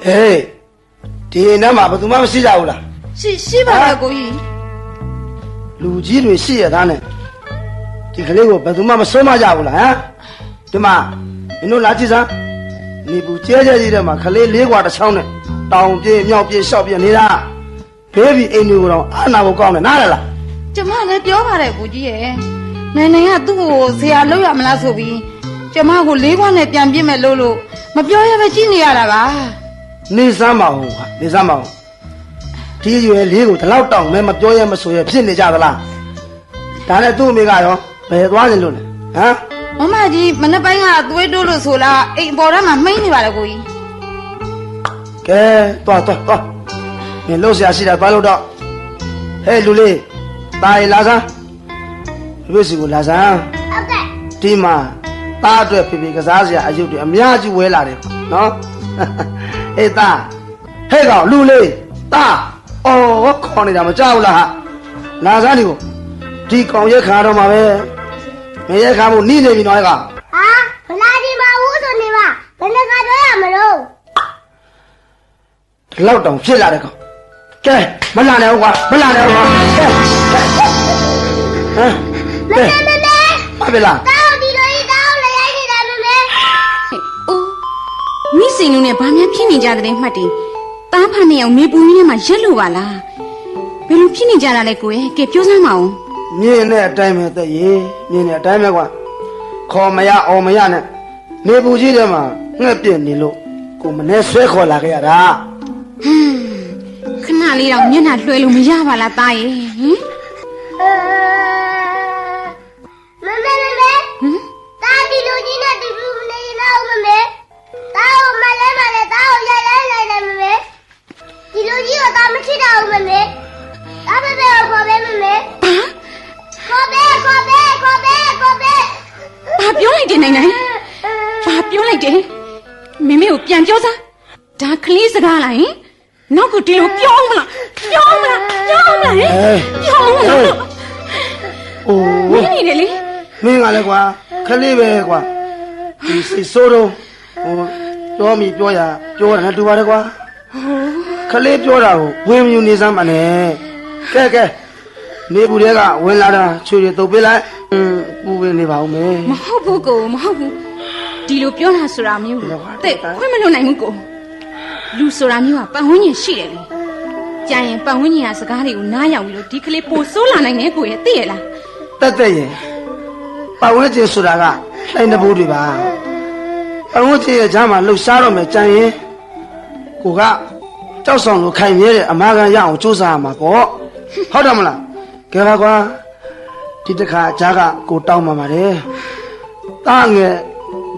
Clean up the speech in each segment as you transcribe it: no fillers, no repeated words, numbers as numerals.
嘿，ဒီနာမှာဘယ်သူမှမရှိကြဘူးလားရှိပါလားကိုကြီးလူကြီးတွေရှိရသားနဲ့ဒီကလေးကိုဘယ်သူမှမဆုံးမကြဘူးလားဟမ်ဒီမှာမင်းတို့လာကြည့်စမ်းနေဘူးကျဲကျဲကြီးတဲ့မှာကလေးလေးกว่าတစ်ချောင်းနဲ့တောင်ပြေးမြောက်ပြေးရှောက်ပြေးနေတာဘေးဘီအိမ်တွေကိုတော့အာနာဖို့ကောင်းတယ်နားလည်လားကျမလည်းပြောပါတယ်ကိုကြီးရဲ့နိုင်ကသူ့ကိုဆရာလုပ်ရမလားဆိုပြီးကျမကိုလေးခွန်းနဲ့ပြန်ပြစ်မယ်လို့မပြောရပဲကြည့်နေရတာပါနေစမ်းပါဦးနေစမ်းပါဦးဒီရွယ်လေးကိုဒီလောက်တောင်မဲမပြောရမဆိုရဖြစ်နေကြသလားဒါနဲ့သူ့အမေကရောဘယ်သွားနေလို့လဲဟမ်မမကြီးမနေ့ပိုင်းကသွေးတိုးလို့ဆိုလားအိမ်ပေါ်ထဲမှာမှိန်းနေပါလေကိုကြီးကဲသွားမင်းလို့ဆရာရှိတာသွားလို့တော့ဟဲ့လူလေးတာရီလာစမ်းဘယ်စီကိုလာစမ်းဟုတ်ကဲ့ဒီမှာသားအတွက်ဖေဖေကစားစရာအယုတ်တွေအများကြီးဝဲလာတယ်နော်ဟေးသားဟဲ့ကောင်လူလေးသားအော်ခေါ်နေတာမကြောက်လားဟာလာစမ်းဒီကိုဒီကောင်ရက်ခါတော့မှာပဲမရက်ခါမို့နီးနေပြီနော်ကောင်ဟာမလာဒီပါဘူးဆိုနေပါဘယ်နဲ့ကတော့ရမလို့ဒီလောက်တောင်ဖြစ်လာတဲ့ကောင်ကဲမလာနဲ့ကွာမလာနဲ့ကွာဟမ်မပဲလားတောင်းဒီလိုကြီးတောင်းလည်းရိုက်နေတာမမေအိုးမိစိန်တို့နဲ့ဘာများဖြစ်နေကြတဲ့မှတ်တယ်တားဖာနေအောင်မေပူကြီးထဲမှာရက်လို့ပါလားဘယ်လိုဖြစ်နေကြတာလဲကိုရဲ့ကဲပြောစမ်းမအောင်မြင်တဲ့အတိုင်းပဲတဲ့ရေမြင်တဲ့အတိုင်းပဲကွာခေါ်မရအောင်မရနဲ့နေပူကြီးထဲမှာငှက်ပြစ်နေလို့ကိုမနဲ့ဆွဲခေါ်လာခဲ့ရတာခဏလေးတော့မျက်နှာလွှဲလို့မရပါလားတားရဲ့ဟင်မမေတာဒီလိုကြီးနဲ့တူတူနေတော့မမေတာကိုမလဲတာကိုရိုက်လိုက်တယ်မမေဒီလိုကြီးကတာမရှိတော့ဘူးမမေတာပဲခေါ်ပဲမမေခေါ်ပဲဘာပြောလိုက်တယ်နိုင်ဘာပြောလိုက်တယ်မမေကိုပြန်ပြောစမ်းဒါကလေးစကားလားဟင်နောက်ကဒီလိုပြောမလားဟင်ပြောမလားအိုးမင်းနေတယ်လေမင်းကလည်းကွာခလေးပဲကွာဒီစိတ်ဆိုးတော့ပြောမိပြောရပြောတာနဲ့တူပါတယ်ကွာခလေးပြောတာကိုဝင်းမြူနေစမ်းပါနဲ့ကဲနေဘူးတွေကဝင်လာတာချွေတွေတုပ်ပေးလိုက်ပူပင်နေပါဦးမယ်မဟုတ်ဘူးကိုမဟုတ်ဘူးဒီလိုပြောတာဆိုတာမျိုးတဲ့ခွင့်မလွတ်နိုင်ဘူးကိုလူဆိုတာမျိုးကပတ်ဝန်းကျင်ရှိတယ်လေကြာရင်ပတ်ဝန်းကျင်ကစကားတွေကိုနားယောင်ပြီးတော့ဒီကလေးပိုဆိုးလာနိုင်တယ်ကိုရဲ့သိရလားတက်ရဲ့ပတ်ဝန်းကျင်ဆိုတာကလှိုင်းတဘိုးတွေပါပတ်ဝန်းကျင်ရဲ့ကြားမှာလှုပ်ရှားတော့မယ်ကြာရင်ကိုကကြောက်ဆောင်လို့ခိုင်မြဲတဲ့အမာခံရအောင်စူးစမ်းရမှာပေါ့ဟုတ်တယ်မလားကဲပါကွာဒီတစ်ခါကြားကကိုတောင်းပါပါတယ်တားငယ်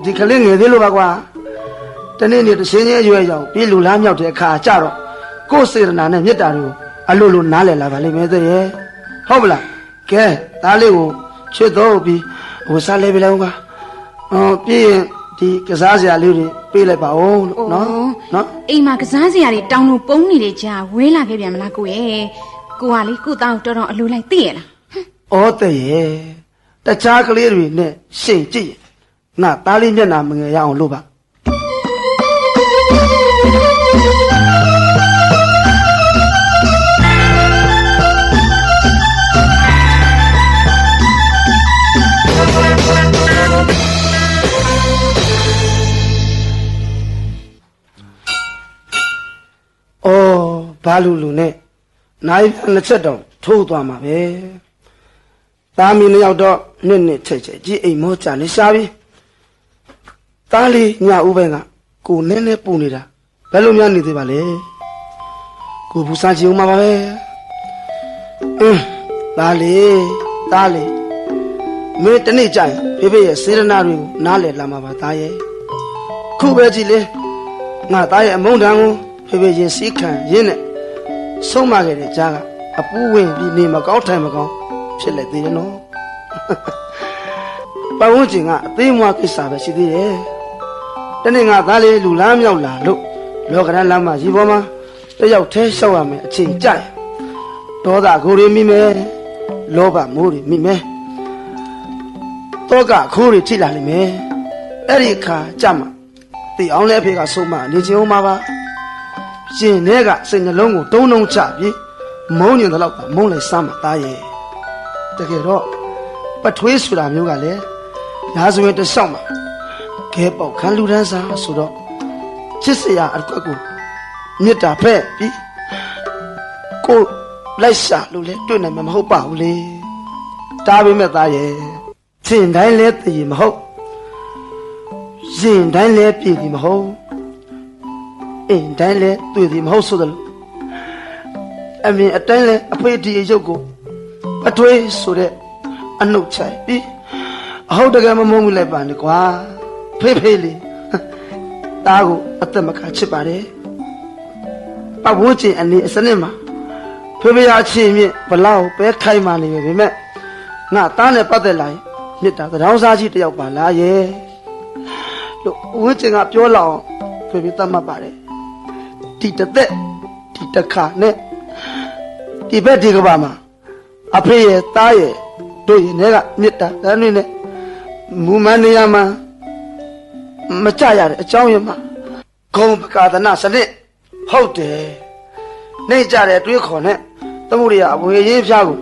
ဒီကလေးငယ်သေးလို့ပါကွာတနေ့နေ့တစ်ချင်းချင်းရွယ်ရောက်ပြေးလူလားမြောက်တဲ့အခါကြတော့ကိုယ်စေတနာနဲ့မေတ္တာတွေကိုအလိုလိုနားလည်လာပါလိမ့်မယ်တဲ့ရဲ့ဟုတ်မလားကဲဒါလေးကိုချွတ်တော့ပြီးဟိုစားလဲပြလိုက်ဦးကွာပြီးရင်ဒီကစားစရာလေးတွေပေးလိုက်ပါဦးလို့နော်အိမ်မှာကစားစရာတွေတောင်းလို့ပုံနေတဲ့ကြားဝဲလာခဲ့ပြန်မလားကိုရဲ့ကိုကလေကိုတောင်းတော်တော်အလိုလိုက်သိရလားဩတဲ့ရဲ့တခြားကလေးတွေနဲ့ရှင်းကြည့်ငါသားလေးမျက်နှာမငယ်ရအောင်လို့ပါဘာလူနဲ့နိုင်နှစ်ချက်တောင်ထိုးသွားမှာပဲသားမီးနှစ်ယောက်တော့နှစ်ချက်ကြီးအိမ်မောကြနေရှာပြီသားလေးညဦးပိုင်းကကိုနည်းနည်းပူနေတာဘယ်လိုများနေသေးပါလဲကိုဘူးစားချင်ဦးမှာပါပဲသားလေးမင်းတနေ့ကျရင်ဖေဖေရဲ့စေရနာတွေကိုနားလည်လာမှာပါသားရဲ့ခုပဲကြည့်လေငါသားရဲ့အမုန်းတန်ကိုဖေဖေရင်စီးခံရင်းနဲ့ဆုံးမခဲ့တဲ့ကြားကအပူးဝင်ပြီးနေမကောင်းထိုင်မကောင်းဖြစ်လိုက်သေးတယ်နော်ပတ်ဝန်းကျင်ကအသေးမွားကိစ္စပဲရှိသေးတယ်တနေ့ငါသားလေးလူလားမြောက်လာလို့လောကရန်လမ်းမှာရီပေါ်မှာတယောက်တည်းရှောက်ရမယ်အချိန်ကြရဒေါသကိုတွေမိမယ်လောဘမိုးတွေမိမယ်တောကခိုးတွေထိလာလိမ့်မယ်အဲ့ဒီအခါကြမှာသိအောင်လဲအဖေကဆုံးမနေချင်ဦးမှာပါ ရှင်တွေကစိတ်နှလုံးကိုတုံးတုံးချပြီးမုန်းညင်တဲ့လောက်မုန်းလိုက်စမ်းမှာသားရဲ့တကယ်တော့ပထွေးဆိုတာမျိုးကလည်းရာဇဝင်တစ်လျှောက်မှာခဲပေါက်ခံလူဒန်းစားဆိုတော့ချစ်စရာအကွက်ကိုမေတ္တာဖက်ပြီးကိုလိုက်ရှာလို့လဲတွေ့နိုင်မှာမဟုတ်ပါဘူးလေတားပေမဲ့သားရဲ့ရှင်တိုင်းလဲတည်မဟုတ်ရှင်တိုင်းလဲပြည်သည်မဟုတ်အင်းတိုင်းလဲတွေ့သည်မဟုတ်ဆိုတယ်အမြင်အတိုင်းလဲအဖေဒီရုပ်ကိုအထွေးဆိုတဲ့အနှုတ်ချိုက်ပြီးအဟုတ်တကယ်မမုန်းဘူးလိုက်ပါနဲ့ကွာဖေးဖေးလေးတားကိုအသက်မခါချစ်ပါတယ်ပတ်ဝန်းကျင်အနေအစနစ်မှာဖေးဖေးအချင်းမြင့်ဘလောက်ပဲခိုင်မာနေပဲမဲ့ငါတားနဲ့ပတ်သက်လာရင်မြစ်တာတောင်းစားကြီးတယောက်ပါလားရဲ့လို့ဝန်းကျင်ကပြောလောက်ဖေးဖေးတတ်မှတ်ပါတယ်ဒီတသက်ဒီတခါနဲ့ဒီဘက်ဒီကဘာမှာအဖေရဲ့တားရဲ့တို့ရင်လည်းကမြစ်တာတန်းနေနဲ့မူမနေရမှာမကြရတဲ့အကြောင်းရမှာဂုံပကာဒနာစနစ်ဟုတ်တယ်နေကြတဲ့တွေးခေါ်နဲ့သမုဒိယအဝေရင်းဖျားကို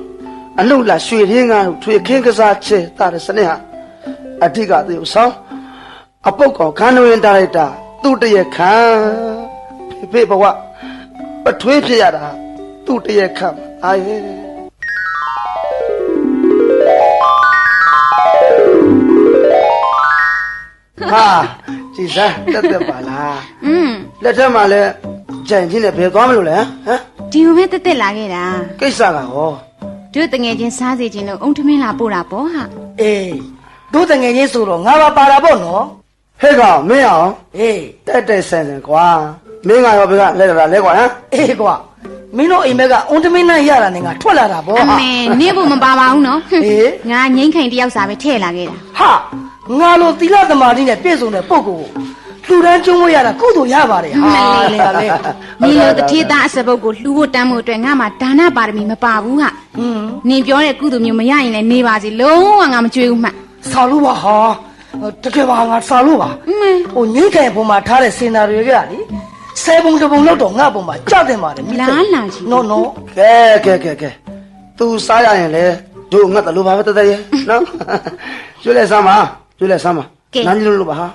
အလှလာရွှေရင်းကားတို့ထွေခင်းကစားချေတာတဲ့စနစ်ဟာအဓိကသေုပ်ဆောင်အပုတ်ကောင်ခန်းဝင်တာလိုက်တာသူ့တရခံဖေဘဝပထွေးဖြစ်ရတာသူ့တရခံအာရဲ့ဟာကြည်စားတက်ပါလားလက်ထက်မှာလဲကြံချင်းနဲ့ဘယ်သွားမလို့လဲဟမ်ဒီလိုပဲတက်လာခဲ့တာကိစ္စကဟောတို့တငယ်ချင်းစားစီချင်းလို့အုံထမင်းလာပို့တာပေါ့ဟာအေးတို့တငယ်ချင်းဆိုတော့ငါပါတာပေါ့နော်ဟဲ့ကောင်မင်းအောင်အေးတက်ဆန်ကွာမင်းကရောဘယ်ကလဲတာလဲကွာဟမ်အေးကွာမင်းတို့အိမ်ဘက်ကအုံထမင်းနဲ့ရတာနဲ့ငါထွက်လာတာပေါ့အမေနေဖို့မပါပါဘူးနော်ငါငိမ့်ခိုင်တယောက်စာပဲထည့်လာခဲ့တာဟာငါလိုသီလသမာဓိနဲ့ပြည့်စုံတဲ့ပုဂ္ဂိုလ်ကိုလူတန်းကျုံးလို့ရတာကုသိုလ်ရပါတယ်ဟာလေကလေနေလိုတထေသားအစပုတ်ကိုလှူဖို့တမ်းဖို့အတွက်ငါမှဒါနပါရမီမပါဘူးဟာနင်ပြောတဲ့ကုသိုလ်မျိုးမရရင်လည်းနေပါစေလုံးဝငါမကြွေးဘူးမှဆောက်လို့ပါဟာတကယ်ပါငါဆောက်လို့ပါဟိုငိမ့်ခိုင်ပုံမှာထားတဲ့စင်နာတွေကလေဆယ်ပုံတစ်ပုံလောက်တော့ငါပုံမှာကြောက်တယ်ပါတယ်လာလာကြီးနော်နော်ကဲသူစားရရင်လေတို့ငတ်တယ်လို့ပါပဲတသက်ရဲ့နော်ကျွေးလဲစမ်းပါနားကြည့်လို့ပါဟာ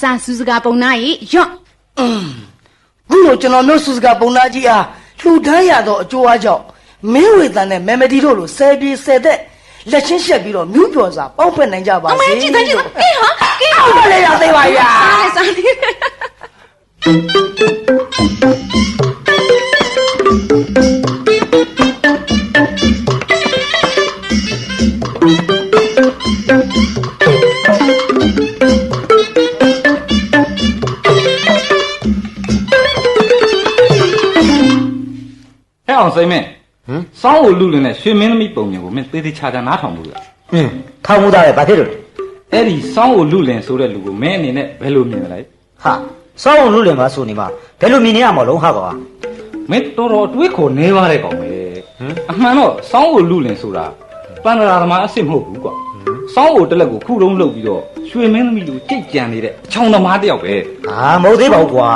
စာစူစကာပုံနာကြီးယော့ခုလိုကျွန်တော်မျိုးစူစကာပုံနာကြီးအားလှူဒန်းရတော့အကျိုးအားကြောင့်မင်းဝေတန်နဲ့မေမဒီတို့လိုဆယ်ပြေဆယ်သက်လက်ချင်းရှက်ပြီးတော့မြူးပြော်စာပေါက်ဖက်နိုင်ကြပါစေအမေကြည့်အေးဟာကိအောင်လေရသေးပါရစားဟဲ့အောင်စိမ့်မင်းစောင်းကိုလူလင်နဲ့ရွှေမင်းသမီးပုံမျိုးကိုမင်းသေးသေးချာချာနားထောင်လို့ရထောင်မှုသားပဲဘာဖြစ်လို့အဲ့ဒီစောင်းကိုလူလင်ဆိုတဲ့လူကိုမင်းအနေနဲ့ဘယ်လိုမြင်လဲဟာစောင်းကိုလူလင်ပါဆိုနေမှာဘယ်လိုမြင်နေရမှာလုံးဟာကွာမင်းတော်တော်တွေးခေါ်နေပါတဲ့ကောင်ပဲအမှန်တော့စောင်းကိုလူလင်ဆိုတာပန္နရာသမားအစ်စ်မဟုတ်ဘူးကွာစောင်းကိုတက်လက်ကိုခုတုံးလုပ်ပြီးတော့ရွှေမင်းသမီးလူကြိတ်ကြံနေတဲ့အချောင်သမားတယောက်ပဲဟာမဟုတ်သေးပါဘူးကွာ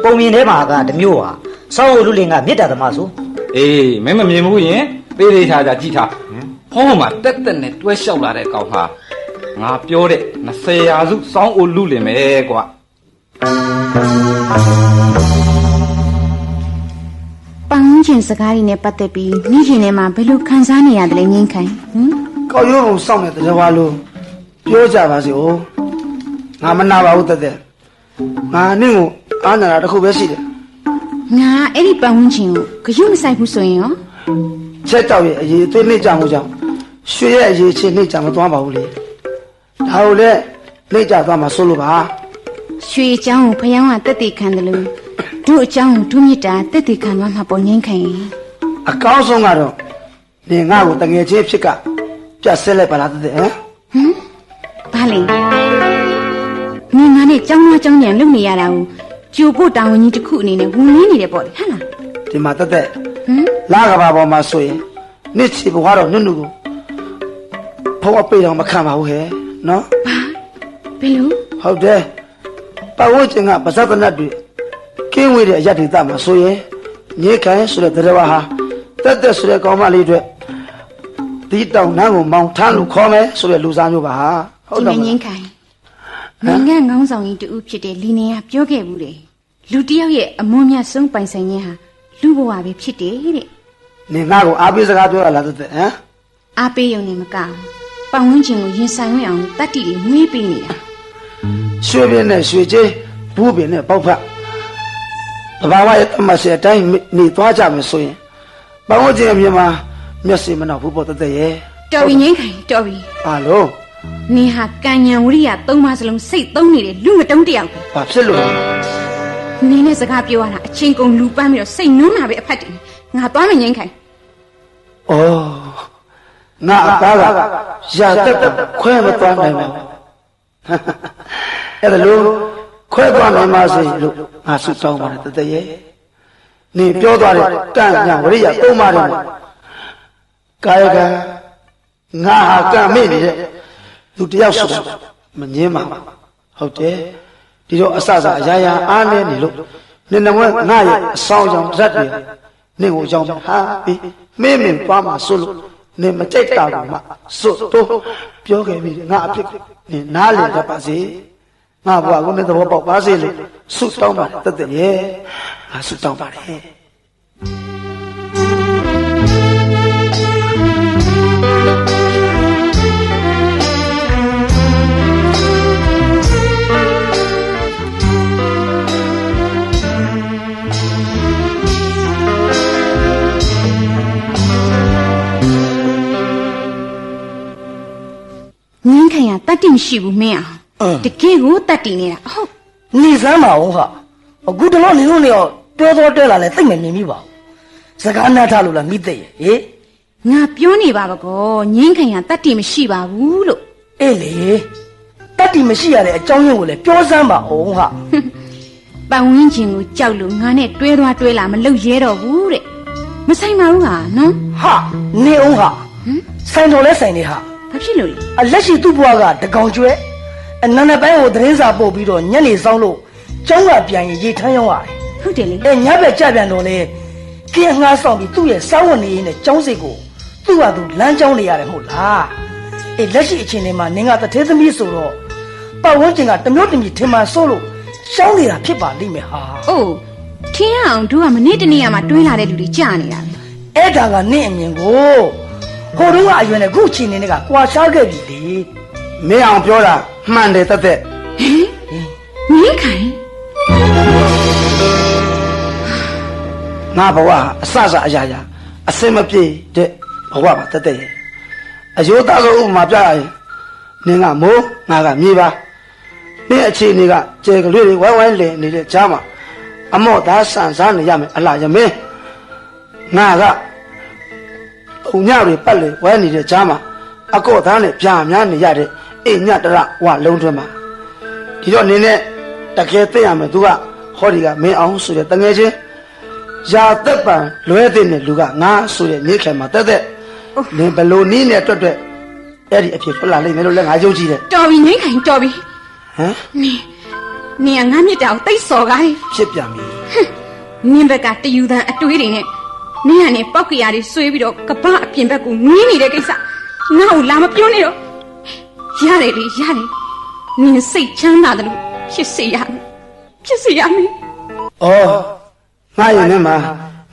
ပုံမြင်ထဲမှာကတမျိုးဟာစောင်းကိုလူလင်ကမေတ္တာသမားဆိုအေးမင်းမမြင်ဘူးရင်သေးသေးချာချာကြည့်ထားဟောမှာတက်တက်နဲ့တွဲလျှောက်လာတဲ့ကောင်ဟာငါပြောတဲ့20ရာစုစောင်းအိုလူလင်ပဲကွာပန်းချင်းစကားတွေနဲ့ပတ်သက်ပြီးမိခင်ထဲမှာဘယ်လိုခံစားနေရတယ်လဲငင်းခိုင်ကောက်ရိုးပုံစောင့်နေတဲ့တရားလို့ပြောကြပါစေဦးငါမနာပါဘူးတက်ငါနင့်ကိုအားနာတာတစ်ခုပဲရှိတယ်ငါအဲ့ဒီပန်းဝင်းချင်းကိုဂရုမစိုက်ဘူးဆိုရင်ရောချက်တောက်ရဲ့အရေးအသေးနှိမ့်ကြမှုကြောင့်ရွှေရဲ့အရေးချင်းနှိမ့်ကြမသွားပါဘူးလေဒါကိုလည်းနှိမ့်ကြသွားမှာစိုးလို့ပါရွှေအကြောင်းကိုဖျောင်းကတက်တည်ခံတယ်လို့တို့အကြောင်းကိုဒုမြစ်တာတက်တည်ခံသွားမှာပေါ်ငင်းခိုင်အကောင်းဆုံးကတော့နေငါ့ကိုတငယ်ချင်းဖြစ်ကပြတ်ဆဲလိုက်ပါလားတဲ့ဟမ်ဘာလဲနေငါနဲ့ကြောင်းသားကြောင်းညံလုပ်နေရတာကိုကျိုဖို့တာဝန်ကြီးတစ်ခုအနေနဲ့ဝင်ရင်းနေတယ်ပေါ့လေဟဟလားဒီမှာတက်လာကဘာပေါ်မှာဆိုရင်နှစ်ချီဘွားတော့နုနုကိုဖောက်အပိတ်တော့မခံပါဘူးဟဲ့နော်ဘယ်လိုဟုတ်တယ်ပတ်ဝန်းကျင်ကပါဇက်တနတ်တွေကင်းဝ ဝေးတဲ့အရက်တွေတတ်မှာဆိုရင်ညေခိုင်ဆိုတဲ့တရားဝါဟာတက်ဆိုတဲ့ကောင်းမလေးတွေဒီတောင်နှမ်းကိုမောင်ထမ်းလို့ခေါ်မယ်ဆိုတဲ့လူစားမျိုးပါဟုတ် ဒီ တယ် မ မ ငင်းခိုင်နိုင်ငံငောင်းဆောင်ကြီးတူဖြစ်တဲ့လီနေကပြောခဲ့ဘူးလေလူတစ်ယောက်ရဲ့အမွန်းမြတ်ဆုံးပိုင်ဆိုင်ခြင်းဟာလူဘဝပဲဖြစ်တယ်တဲ့ နေငါ့ကိုအားပေးစကားပြောရလားတဲ့ဟမ် အားပေးရုံနဲ့မကဘူးပတ်ဝန်းကျင်ကိုရင်ဆိုင်ဝင်အောင်တတ်တည်တွေမွေးပေးနေတာ ရွှေပြင်းနဲ့ရွှေချင်းဘူးပြင်းနဲ့ပေါက်ဖက်တဘာဝရဲ့အမဆယ်အတိုင်းနေသွားကြမယ်ဆိုရင်ပတ်ဝန်းကျင်အမြင်မှာမျက်စိမနှောက်ဘူးပေါ့တဲ့ရဲ့ တော်ပြီငင်းခိုင်တော်ပြီ ဘာလို့ နင်ဟာကံဉဏ်ဝရိယသုံးပါးစလုံးစိတ်သုံးနေတဲ့လူမတုံးတစ်ယောက်ပဲ ဘာဖြစ်လို့ နင်းနဲ့စကားပြောရတာအချင်းကုန်လူပန်းပြီးတော့စိတ်နွမ်းတာပဲအဖက်တင်ငါသွားမငင်းခိုင် ဩငါအသားကရာတက်ခွဲမသွားနိုင်ဘူးအဲ့ဒါလို့ခွဲသွားနိုင်ပါစေလို့ငါဆုတောင်းပါတယ်တဲ့ရဲ့နေပြောသွားတဲ့ကံညာဝရိယသုံးပါးတယ်ကာယကံငါဟာကံမေ့နေတဲ့လူတယောက်ဆိုတာမငင်းပါဟုတ်တယ်ဒီတော့အစစအရာရာအားနေနေလို့နေနမွဲငါရဲ့အဆောင်ကြောင့်ဇက်တွေနေကိုကြောင့်ဟာပြီးမင်းသွားမှာဆိုလို့နေမကြိုက်တာကမှစွတ်တော့ပြောခဲ့ပြီငါအဖြစ်နေနားလေတတ်ပါစေငါဘွားကလည်းသဘောပေါက်ပါစေလို့ဆုတောင်းပါတယ်တဲ့ရဲ့ငါဆုတောင်းပါတယ်ငင်းခိုင်ကတတ်တည်မရှိဘူးမင်းအောင်တကယ်ကိုတတ်တည်နေတာဟုတ် နေစမ်းပါဦးဟာအခုတလောနေလို့နေတော့ပြောတော့တွဲလာလဲသိမ့်မမြင်မိပါဘူးစကားနားထားလို့လားမိသိရဲ့ဟေး ငါပြောနေပါဘကောငင်းခိုင်ကတတ်တည်မရှိပါဘူးလို့ အေးလေတတ်တီမရှိရတဲ့အကြောင်းရင်းကိုလည်းပြောစမ်းပါအောင်ဟာ ပတ်ဝန်းကျင်ကိုကြောက်လို့ငါနဲ့တွဲသွားတွဲလာမလုပ်ရဲတော့ဘူးတဲ့မဆိုင်ပါဘူးဟာနော် ဟာနေအောင်ဟာဆိုင်တော်လဲဆိုင်နေဟာ ဘာဖြစ်လို့လဲ အလက်ရှိသူ့ဘွားကတကောင်ကျွဲအနန္တပိုင်းကိုသတင်းစာပို့ပြီးတော့ညနေဆောင်လို့ကျောင်းကပြန်ရင်ရေထမ်းရောက်ရတယ် ဟုတ်တယ်လေ ညဘက်ကြပြန်တော့လေကင်းငှားဆောင်ပြီးသူ့ရဲ့စောင်းဝင်နေရင်ကျောင်းစိတ်ကိုသူ့ဟာသူလမ်းကျောင်းနေရတယ်မဟုတ်လားအေးလက်ရှိအချိန်လေးမှာနင်ကတထဲသမီးဆိုတော့ပတ်ဝန်းကျင်ကတမျိုးတမီထင်မှဆိုးလို့ရှောင်းနေတာဖြစ်ပါလိမ့်မယ်ဟာ အိုးထင်းအောင်တို့ကမနေ့တနေ့ကမှတွဲလာတဲ့လူတွေကြာနေတာပဲ အဲ့ဒါကနင့်အမြင်ကိုဟိုတုန်းကအရွယ်နဲ့ခုအချိန်နဲ့ကကွာခြားခဲ့ပြီလေ မင်းအောင်ပြောတာမှန်တယ်တဲ့ ငင်းခိုင် ငါဘဝအစစအရာရာအစင်မပြေတဲ့ဘဝပါတဲ့ရဲ့အယိုးသားဆုံးဥပမာပြရရင်နင်ကမိုးငါကမြေပါနင်အခြေအနေကကျဲကလေးတွေဝိုင်းဝိုင်းလည်နေတဲ့ကြားမှာအမော့သားဆန်စားနေရမယ်အလားရမင်းငါကအုံညတွေပတ်လေဝဲနေတဲ့ကြားမှာအကော့သားနဲ့ပြာများနေရတဲ့အိမ်ညတရဝလုံးထွန်းမှာဒီတော့နင်နဲ့တကယ်သိရမယ်သူကဟောဒီကမင်းအောင်ဆိုတဲ့တငယ်ချင်းရာသက်ပံလွဲတဲ့နဲ့လူကငါဆိုတဲ့နေခဲမှာတက်နင်ဘလို့နီးနဲ့တွတ်အဲ့ဒီအဖြစ်ထွက်လာလိမ့်မယ်လို့လည်းငါယုံကြည်တယ် တော်ပြီငင်းခိုင်တော်ပြီ ဟမ် နင်ကငါမြစ်တာကိုတိတ်စော်ကားတယ် ဖြစ်ပြန်ပြီ နင်ဘက်ကတယူတန်အတွေးတွေနဲ့နင်ကနေပောက်ကရာတွေဆွေးပြီးတော့ကပအပြင်ဘက်ကိုငင်းနေတဲ့ကိစ္စငါ့ကိုလာမပြောနဲ့တော့ရတယ်လေရတယ်နင်စိတ်ချမ်းသာတယ်လို့ဖြစ်စေရမယ်ဖြစ်စေရမယ် ဩငါရင်ထဲမှာ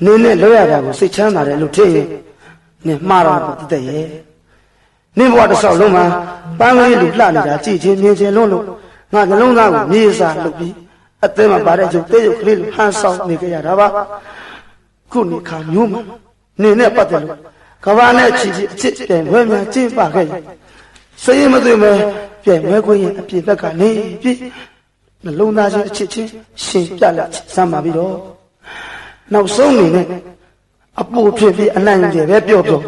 နင်းနဲ့လောရတာကိုစိတ်ချမ်းသာတယ်လို့ထင်ရင်နင်မှားတော့ပေါ့တဲ့ရဲ့နင်ဘဝတစ်ဆောက်လုံးမှာပန်းကလေးလူလှနေတာကြည်ချင်းမြင်ချင်းလုံးလို့ငါနှလုံးသားကိုမြေစာလုပ်ပြီးအသေးမှပါတဲ့ကျုပ်တေးရုပ်ကလေးလိုဟန်ဆောင်နေကြရတာပါခုနေခါမျိုးမှာနင်နဲ့ပတ်တယ်လို့ကဘာနဲ့ချီချီအချစ်ပြန်ဝဲများကျင်းပခဲ့ရင်စိတ်မသွေမဲ့ပြန်ဝဲခွင့်ရင်အပြည့်ဘက်ကနေပြည့်နှလုံးသားချင်းအချစ်ချင်းရှင်ပြလက်စမ်းပါပြီးတော့နောက်ဆုံးနေနဲ့အပူဖြစ်ပြီးအနံ့ကြီးပဲပြောပြော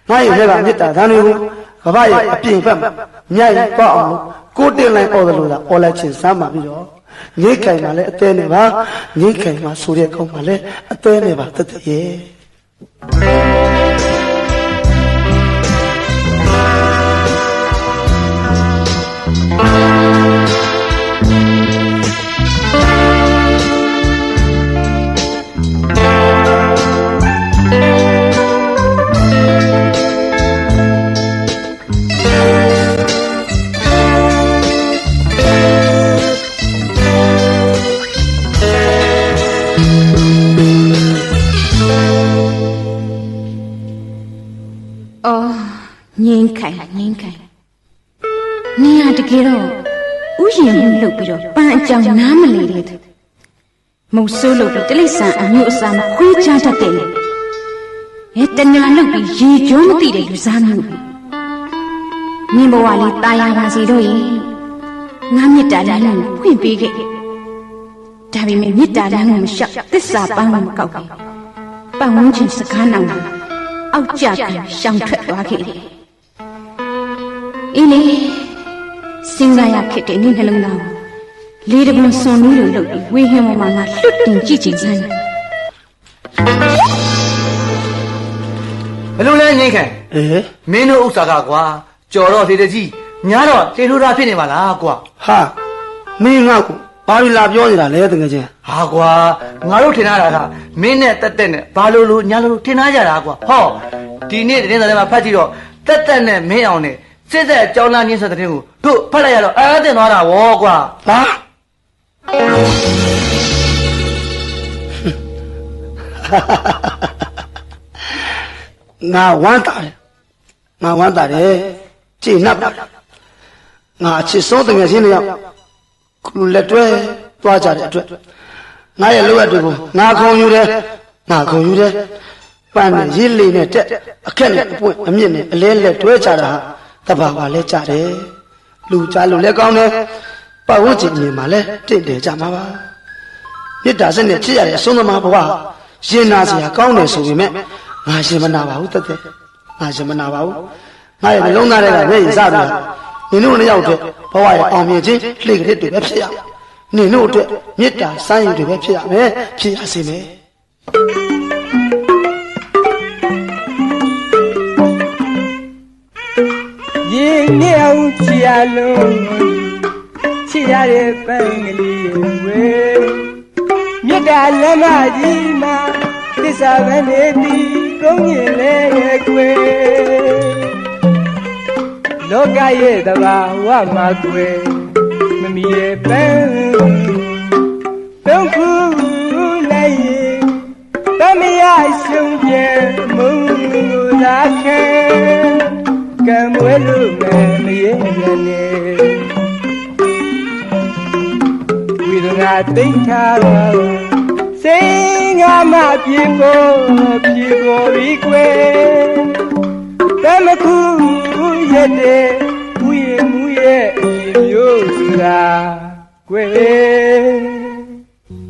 ငါ့ရဲ့လက်ကမေတ္တာဓာန်တွေကိုကဘာရဲ့အပြင်ဘက်မှာမြိုက်ပေါ့အောင်ကိုတင်လိုက်ပေါ်တယ်လို့သာအော်လိုက်ချင်းစမ်းပါပြီးတော့ငိတ်ခိုင်မှာလည်းအသေးနဲ့ပါငိတ်ခိုင်မှာဆိုတဲ့ကောင်းမှာလည်းအသေးနဲ့ပါတတ်ရဲ့ င ခိုင်ငင်းခိုင်နေရတကယ်တော့ဥယျာဉ်မှုလုပ်ပြီးတော့ပန်းအကြောင်းနားမလည်တဲ့သူမုတ်ဆိုးလုပ်ပြီးတိလိษံအမျိုးအစားမခွေးချတတ်တဲ့လေတဏှာလုပ်ပြီးရေကြောမသိတဲ့လူစားမျိုးမြင်ဘဝလေးตายရပါစေတော့ရေငါမေတ္တာလမ်းကိုဖွင့်ပေးခဲ့ဒါပေမဲ့မေတ္တာလမ်းကိုမလျှောက်သစ္စာပန်းကိုမကောက်ဘူးပတ်ဝန်းကျင်စကားနောင်အောက်ကျပြီးရှောင်ထွက်သွားခဲ့တယ်အေးလေစဉ်းစားရဖြစ်တဲ့နေ့နှလုံးသားကိုလေးတပွန်စွန်နူးလိုလုပ်ပြီးဝေဟင်ပေါ်မှာငါလွတ်တင်ကြည့်ချင်စမ်းဘယ်လိုလဲငိမ့်ခံမင်းတို့ဥစ္စာကကွာကြော်တော့သေးတကြီးညားတော့တေထိုးတာဖြစ်နေပါလားကွာဟာမင်းငါ့ကိုဘာလို့လာပြောနေတာလဲတကယ်ချင်းဟာကွာငါတို့ထင်ထားတာကမင်းနဲ့တက်တက်နဲ့ဘာလို့ညာလို့ထင်ထားကြတာကွာဟောဒီနေ့တင်းစားထဲမှာဖတ်ကြည့်တော့တက်တက်နဲ့မင်းအောင်နဲ့စစ်သက်ကြောင်းသားညင်းဆက်တဲ့တင်းကိုတို့ဖတ်လိုက်ရတော့အားတင်သွားတာဗောကွာဟာငါဝမ်းတာတယ်ကြည်နပ်ငါချစ်စိုးတကယ်ချင်းတွေရောက်ခုလက်တွဲသွားကြတဲ့အတွက်ငါရဲ့လိုအပ်တွေကိုငါခုံယူတယ်ပန်းနဲ့ရေးလေးနဲ့တက်အခက်နဲ့အပွင့်အမြင့်နဲ့အလဲလက်တွဲကြတာတဘာဝလဲကြတယ်လူကြလို့လဲကောင်းတယ်ပတ်ဝန်းကျင်မြေမှာလဲတင့်တယ်ကြမှာပါမြစ်တာစက်နဲ့ချစ်ရတဲ့အဆုံးသမားဘဝရင်နာစရာကောင်းတယ်ဆိုပေမဲ့ငါရှင်မနာပါဘူးတက်ငါရှင်မနာပါဘူးငါရဲ့နှလုံးသားထဲကမျက်ရည်စပြီးနင်တို့နှစ်ယောက်အတွက်ဘဝရဲ့အောင်မြင်ခြင်းလှေကလေးတွေပဲဖြစ်ရနင်တို့အတွက်မေတ္တာစမ်းရည်တွေပဲဖြစ်ရမယ်ဖြစ်ရစေမယ်ရေနဲ့အောင်ချီရလုံးချီရတဲ့ပန်းကလေးဝေမေတ္တာလမ်းမကြီးမှာသစ္စာပဲနေသည်ကုန်းရင်လေကွယ်လောကရဲ့တဘာဝမှာကွယ်မမီရဲ့ပန်းခုလိုက်ရင်တမရရှုံးပြမုန်းလာခဲကံမွေးလို့မရေရနေဝိဒနာတိတ်ထားစိတ်ငါမပြေပေါ်ပြီးကွယ်တမခုရဲ့တဲ့ဥယျာဉ်မူရဲ့အမျိုးဆိုတာကွယ်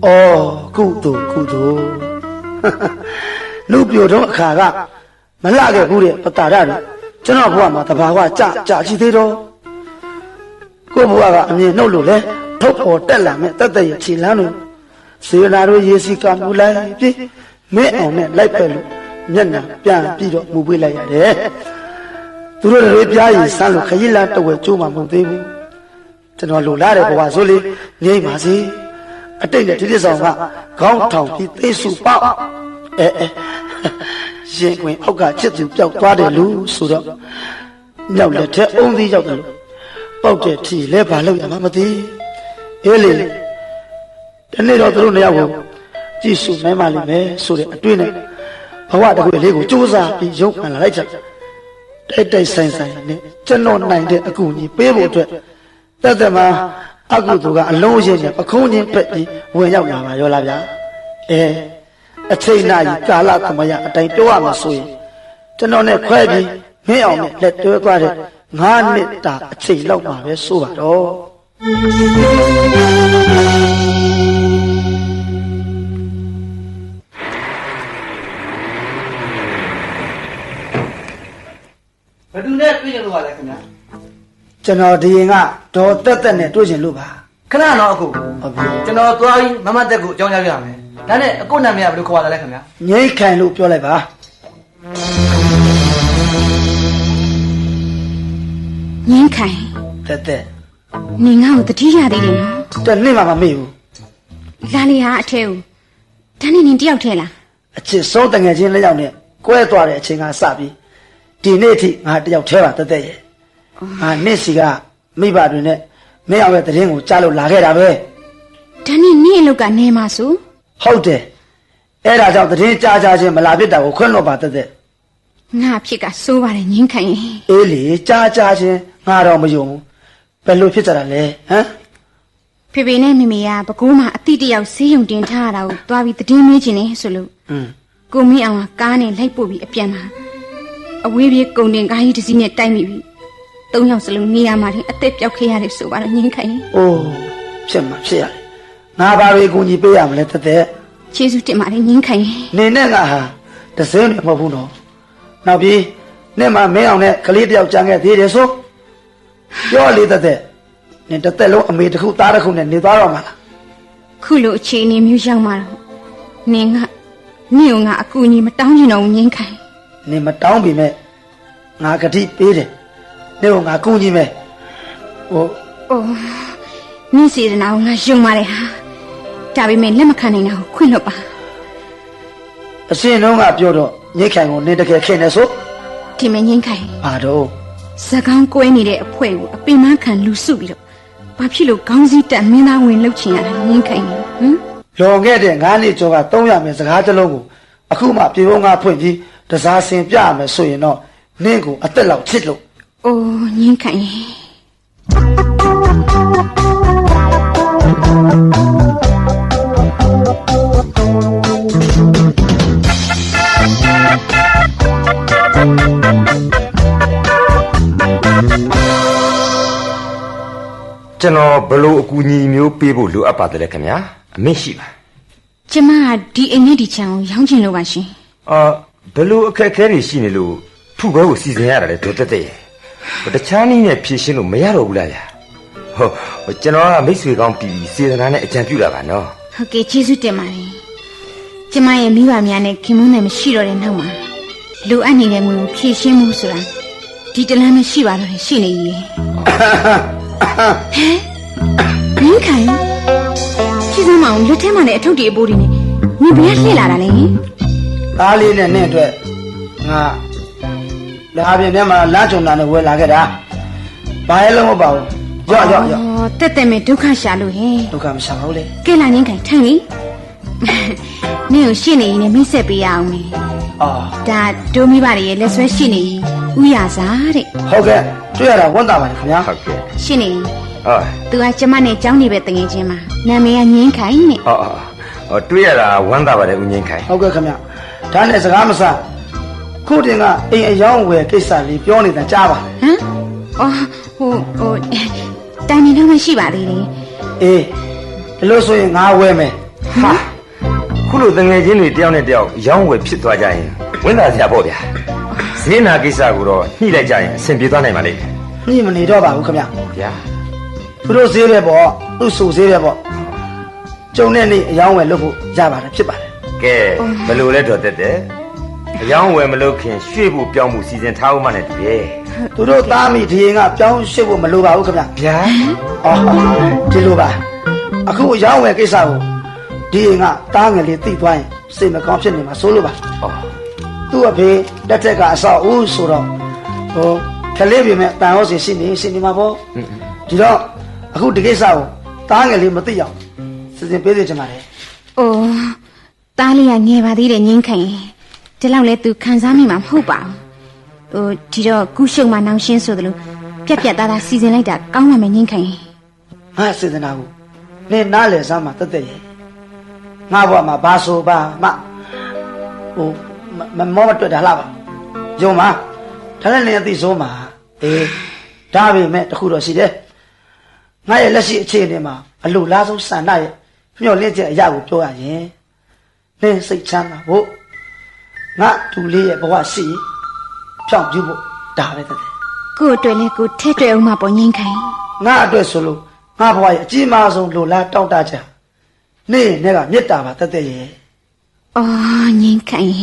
အော်ကုသိုလ်လူပြိုတော့အခါကမလှခဲ့ဘူးတဲ့ပတာရတို့ကျွန်တော်ဘဝမှာတဘာဝကြာရှိသေးတော့ကိုဘဝကအမြင်နှုတ်လို့လဲထုတ်ပေါ်တက်လာမဲ့တက်ရဲ့ခြေလမ်းလို့စေနာတို့ရေစီကမူလိုက်ပြီးမင်းအောင်နဲ့လိုက်ဖက်လို့မျက်နှာပြန်ပြီးတော့မူပေးလိုက်ရတယ်သူတို့တွေပြားရည်ဆန်းလို့ခရီးလမ်းတဝဲကျိုးမှမဟုတ်သေးဘူးကျွန်တော်လိုလားတဲ့ဘဝဆိုလေငြိမ့်ပါစေအတိတ်နဲ့ဒီတစ်ဆောင်ကခေါင်းထောင်ပြီးသိစုပေါက်ရင်ခွင်အောက်ကချစ်သူပျောက်သွားတယ်လို့ဆိုတော့မြောက်လက်ထက်အုံးသီးရောက်တယ်လို့ပေါက်တဲ့ထီလဲဘာလို့ရမှာမသိအေးလေဒီနေ့တော့သူတို့နှစ်ယောက်ကိုကြည့်ရှုနိုင်ပါလိမ့်မယ်ဆိုတဲ့အတွေ့နဲ့ဘဝတစ်ခုလေးကိုစူးစမ်းပြီးရုပ်ခံလာလိုက်ကြတိုက်ဆိုင်နဲ့ကျွန်တော်နိုင်တဲ့အကူအညီပေးဖို့အတွက်တက်မှာအကုသိုလ်ကအလုံးရင်းနဲ့ပခုံးချင်းဖက်ပြီးဝင်ရောက်လာပါရောလားဗျာအချိန်နာကြီးကာလသမယအတိုင်းပြောရမှာဆိုရင်ကျွန်တော်နဲ့ခွဲပြီးမင်းအောင်နဲ့လက်တွဲသွားတဲ့9နှစ်တာအချိန်လောက်မှာပဲဆိုပါတော့ဘယ်သူနဲ့တွေ့ကြလို့ပါလဲခင်ဗျာကျွန်တော်ဒီရင်ကဒေါ်တက်နဲ့တွေ့ချင်လို့ပါခဏတော့အခုကျွန်တော်သွားပြီးမမတက်ကိုအကြောင်းကြားပြရမယ်ဒါနဲ့အခုနာမည်ကဘယ်လိုခေါ်ရလဲခင်ဗျာငိမ့်ခိုင်လို့ပြောလိုက်ပါငိမ့်ခိုင်တက်နေငါ့ကိုတတိယသေးတယ်နော်တနေ့မှမမေ့ဘူးလာလေဟာအထဲကိုဒါနဲ့နင်တယောက်ထဲလားအချစ်ဆုံးတငယ်ချင်းလက်ယောက်နဲ့ကွဲသွားတဲ့အချိန်ကစပြီးဒီနေ့အထိငါတယောက်ထဲပါတက်ရဲ့ငါနေ့စီကမိဘတွေနဲ့မင်းအောင်ရဲ့တရင်ကိုကြားလို့လာခဲ့တာပဲဒါနဲ့နင့်အလုပ်ကနေမှာဆိုဟုတ်တယ်အဲ့ဒါကြောင့်တရင်ကြားချင်းမလာဖြစ်တာကိုခွင့်လွှတ်ပါတက် ငါဖြစ်ကစိုးပါတယ်ငင်းခိုင်ရင် အေးလေကြားချင်းငါတော့မယုံဘူးဘယ်လိုဖြစ်ကြတာလဲဟမ် ဖေဖေနဲ့မေမေကဘကိုးမှာအတိတယောက်ဆေးရုံတင်ထားရတာကိုသွားပြီးသတင်းမေးချင်တယ်ဆိုလို့ ကိုမင်းအောင်ကကားနဲ့လိုက်ပို့ပြီးအပြန်လာအဝေးပြေးကုန်တင်ကားကြီးတစ်စီးနဲ့တိုက်မိပြီး၃ယောက်စလုံးနေရာမှာတင်အသက်ပြောက်ခဲ့ရတယ်ဆိုပါတော့ငင်းခိုင်ရင် အိုးဖြစ်မှာဖြစ်ရတယ်ငါဘာတွေအကူကြီးပေးရမလဲတက်တက် ကျေးဇူးတင်ပါတယ်ငင်းခိုင်ရင် နေနဲ့ငါဟာတစင်းနေမဟုတ်ဘူးနော်နောက်ပြီးနဲ့မှမင်းအောင်နဲ့ကလေးတယောက်ကြံခဲ့သေးတယ်ဆိုပြောလေတက်တက်နင်တစ်သက်လုံးအမေတစ်ခုသားတစ်ခုနဲ့နေသွားတော့မှာလား ခုလိုအခြေအနေမျိုးရောက်မှာတော့နင်ကငါအကူကြီးမတောင်းချင်တော့ဘူးငင်းခိုင် နင်မတောင်းပြီမဲ့ငါဂတိပေးတယ်နေကငါကူညီမယ်ဟို အိုးနင်စီရနာကိုငါယုံပါတယ်ဟာဒါပေမဲ့လက်မခံနိုင်တာကိုခွင့်လွှတ်ပါ အရှင်တော့ကပြောတော့ညိတ်ခိုင်ကိုနင်တကယ်ခင်နေဆို ဒီမဲ့ငင်းခိုင် ဘာတော့ စကောင်းကွဲနေတဲ့အဖွဲကိုအပင်မခံလူစုပြီးတော့ဘာဖြစ်လို့ခေါင်းစည်းတက်မင်းသားဝင်လှုပ်ချင်ရတာငင်းခိုင်ဟမ် လွန်ခဲ့တဲ့9နှစ်ကျော်က300မယ်စကားတစ်လုံးကိုအခုမှပြေဖို့ငါဖွင့်ပြီးတစားစင်ပြရမယ်ဆိုရင်တော့နင့်ကိုအသက်လောက်ချစ်လို့ အိုးငင်းခိုင်ကျွန်တော်ဘလို့အကူအညီမျိုးပေးဖို့လိုအပ်ပါတယ်လေခင်ဗျာအမေရှိပါ ကျမကဒီအိမ်နဲ့ဒီချမ်းကိုရောင်းချင်လို့ပါရှင် ဘလို့အခက်အခဲတွေရှိနေလို့ထုဘဲကိုစီစဉ်ရတာလေတို့တက်တဲ့တခြားနည်းနဲ့ဖြည့်ရှင်းလို့မရတော့ဘူးလားဗျာဟိုကျွန်တော်ကမိတ်ဆွေကောင်းပြီးစေတနာနဲ့အကြံပြုတာပါနော် ဟုတ်ကဲ့ကျေးဇူးတင်ပါတယ်ကျမရဲ့မိဘများနဲ့ခင်မွန်းနဲ့မရှိတော့တဲ့နောက်မှာလိုအပ်နေတဲ့ငွေကိုဖြည့်ရှင်းမှုဆိုတာဒီတလမ်းမရှိပါတော့ရှိနေကြီးဟဲ့ငင်းခိုင်ရှိစမ်းမအောင်လက်ထဲမှာလည်းအထုပ်တွေအပိုးတွေနဲ့ငါဘယ်လှည့်လာတာလဲ အားလေးနဲ့နင့်အတွက်ငါလာပြင်ထဲမှာလာကြုံတာနဲ့ဝယ်လာခဲ့တာဘာလဲလုံးမပေါ့ရော့တက်တက်မဲ့ဒုက္ခရှာလို့ဟင် ဒုက္ခမရှာပါဘူးလေ ကဲလာငင်းခိုင်ထိုင်လေနင့်ကိုရှင်းနေရင်လည်းမိတ်ဆက်ပေးရအောင်မေဒါဒိုးမိပါရဲ့လက်ဆွဲရှင်းနေဥရစားတဲ့ ဟုတ်ကဲ့တွေ့ရတာဝန်တာပါတယ်ခင်ဗျာ ဟုတ်ကဲ့ ရှင်းနေ ဟုတ် သူကကျမနဲ့ကြောင်းနေပဲတငယ်ချင်းမှာနာမည်ကငင်းခိုင်နဲ့ တွေ့ရတာဝမ်းသာပါတယ်ဦးငင်းခိုင် ဟုတ်ကဲ့ခင်ဗျာဒါနဲ့စကားမဆခုတင်ကအိမ်အယောင်းဝယ်ကိစ္စလေးပြောနေတာကြားပါ ဟမ်အော်ဟိုတိုင်နေတော့မရှိပါသေးတယ် အေးဒီလိုဆိုရင်ငါဝယ်မယ် ဟာခုလိုတငယ်ချင်းတွေတယောက်နဲ့တယောက်ရောင်းဝယ်ဖြစ်သွားကြရင်ဝင်းသာစရာပေါ့ဗျာဈေးနာကိစ္စကိုတော့ညှိလိုက်ကြရင်အဆင်ပြေသွားနိုင်ပါလိမ့်မယ် ညှိမနေတော့ပါဘူးခင်ဗျာ ဗျာ သူတို့ဈေးပဲပေါ့သူ့ဆိုဈေးပဲပေါ့ကျုံတဲ့နေ့အယောင်းဝယ်လုပ်ဖို့ရပါတယ်ဖြစ်ပါတယ် ကဲဘယ်လိုလဲတော့တက်တဲ့အယောင်းဝယ်မလုပ်ခင်ရွှေ့ဖို့ပြောင်းမှုစီစဉ်ထားဦးမှနဲ့တည်း သူတို့သားမိဒီရင်ကပြောင်းရှစ်ဖို့မလိုပါဘူးခင်ဗျာ ဗျာ အော်ဒီလိုပါအခုအယောင်းဝယ်ကိစ္စကိုဒီရင်ကတားငယ်လေးသိသွားရင်စိတ်မကောင်းဖြစ်နေမှာစိုးလို့ပါ သူ့အဖေလက်ထက်ကအဆောက်ဦးဆိုတော့ဟိုကလေးပြင်မဲ့တန်ဟောစီရှိနေမှာပေါ့ဒီတော့အခုဒီကိစ္စကိုတားငယ်လေးမသိအောင်စီစဉ်ပေးစေချင်ပါတယ် အိုးသားလေးကငယ်ပါသေးတယ်ငင်းခိုင်ဒီလောက်လဲသူခံစားမိမှာမဟုတ်ပါဘူးဒီတော့ကုရှုံမနောင်ရှင်းဆိုသလိုပြက်သားစီစဉ်လိုက်တာကောင်းပါမယ်ငင်းခိုင် ငါစေတနာကိုနင်နားလေစမ်းမှာတက်တက်ရဲ့ငါဘဝမှာဘာဆိုပါမဟိုမောမတွေ့တာလားပါယုံမှာဒါနဲ့နင်အသိဆုံးမှာအေးဒါပေမဲ့တခုတော့ရှိတယ်ငါရဲ့လက်ရှိအခြေအနေမှာအလိုလားဆုံးဆန္ဒရဲ့မျှော်လင့်ချက်အရာကိုပြောရရင်နင်စိတ်ချမ်းသာဖို့ငါတူလေးရဲ့ဘဝရှိဖြောင့်ပြဖို့ဒါပဲတဲ့ ကို့အတွက်လဲကိုထဲတွေ့အောင်မပေါ်ငင်းခိုင် ငါအတွက်ဆိုလို့ငါဘဝရဲ့အကြီးမားဆုံးလိုလားတောင့်တကြနေ့နဲ့ကမေတ္တာပါတက်တဲ့ရဲ့ အော်ငင်းခိုင်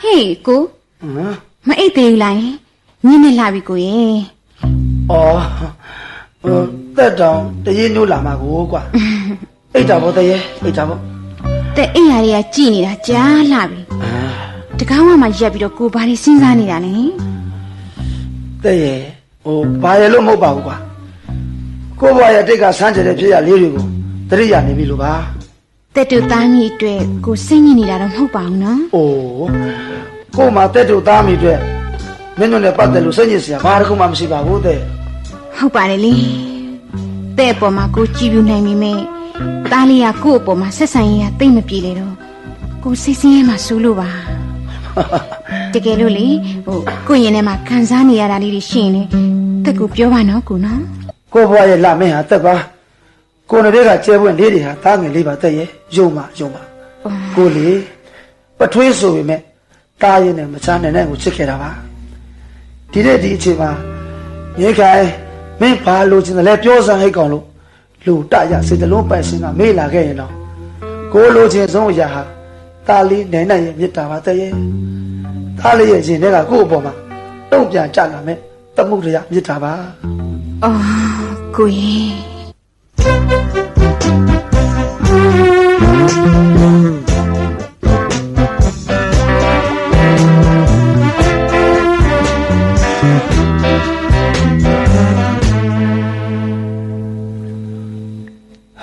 ဟေးကိုမအိတ်သေးဘူးလားညနေလာပြီကိုရဲ့ အော်တက်တောင်တရေညိုးလာမှာကိုကွာအိတ်တာဘောတရေအိတ်တာဘော တဲ့အိမ်ယာတွေကကြည်နေတာကြားလာပြီတကောင်းမှရက်ပြီးတော့ကိုဘာတွေစဉ်းစားနေတာလဲ တဲ့ရေဘာရလို့မဟုတ်ပါဘူးကွာကိုဘွားရဲ့အတိတ်ကဆန်းကျင်တဲ့ဖြစ်ရလေးတွေကိုတရိယာနေပြီလို့ပါ တဲ့တူသားမိအတွက်ကိုစိတ်ညစ်နေတာတော့မဟုတ်ပါဘူးနော် အိုးကို့မှာတက်တူသားမိအတွက်မင်းတို့နဲ့ပတ်သက်လို့စိတ်ညစ်စရာဘာတစ်ခုမှမရှိပါဘူးတဲ့ ဟုတ်ပါတယ်လေတဲ့အပေါ်မှာကိုကြည်ပြူနိုင်မိမဲ့သားလေးကကို့အပေါ်မှာဆက်ဆံရေးကတိတ်မပြေလေတော့ကိုစိတ်ဆင်းရဲမှစိုးလို့ပါတကယ်လို့လေကိုရင်ထဲမှာခံစားနေရတာလေးတွေရှိရင်လေတက်ကိုပြောပါနော်ကိုနော် ကို့ဘွားရဲ့လမင်းဟာတက်ပါကိုနဲ့တွေကကျဲပွင့်လေးတွေဟာသားငယ်လေးပါတက်ရဲ့ယုံပါကိုလေပထွေးဆိုပေမဲ့တားရင်နဲ့မချမ်းနဲ့ကိုချစ်ခဲ့တာပါဒီနေ့ဒီအချိန်မှာရေခိုင်မင်းဘာလို့ချင်တယ်လဲပြောစမ်းဟိတ်ကောင်လို့လူတရစိတ်တလုံးပိုက်စင်းကမေးလာခဲ့ရင်တော့ကိုလိုချင်ဆုံးအရာဟာတားလေးနိုင်နိုင်ရဲ့မြတ်တာပါတက်ရဲ့တားလေးရဲ့ရှင်တွေကကို့အပေါ်မှာတုံ့ပြန်ကြလာမယ်တမှုတွေကမြတ်တာပါ အော်ကိုရင်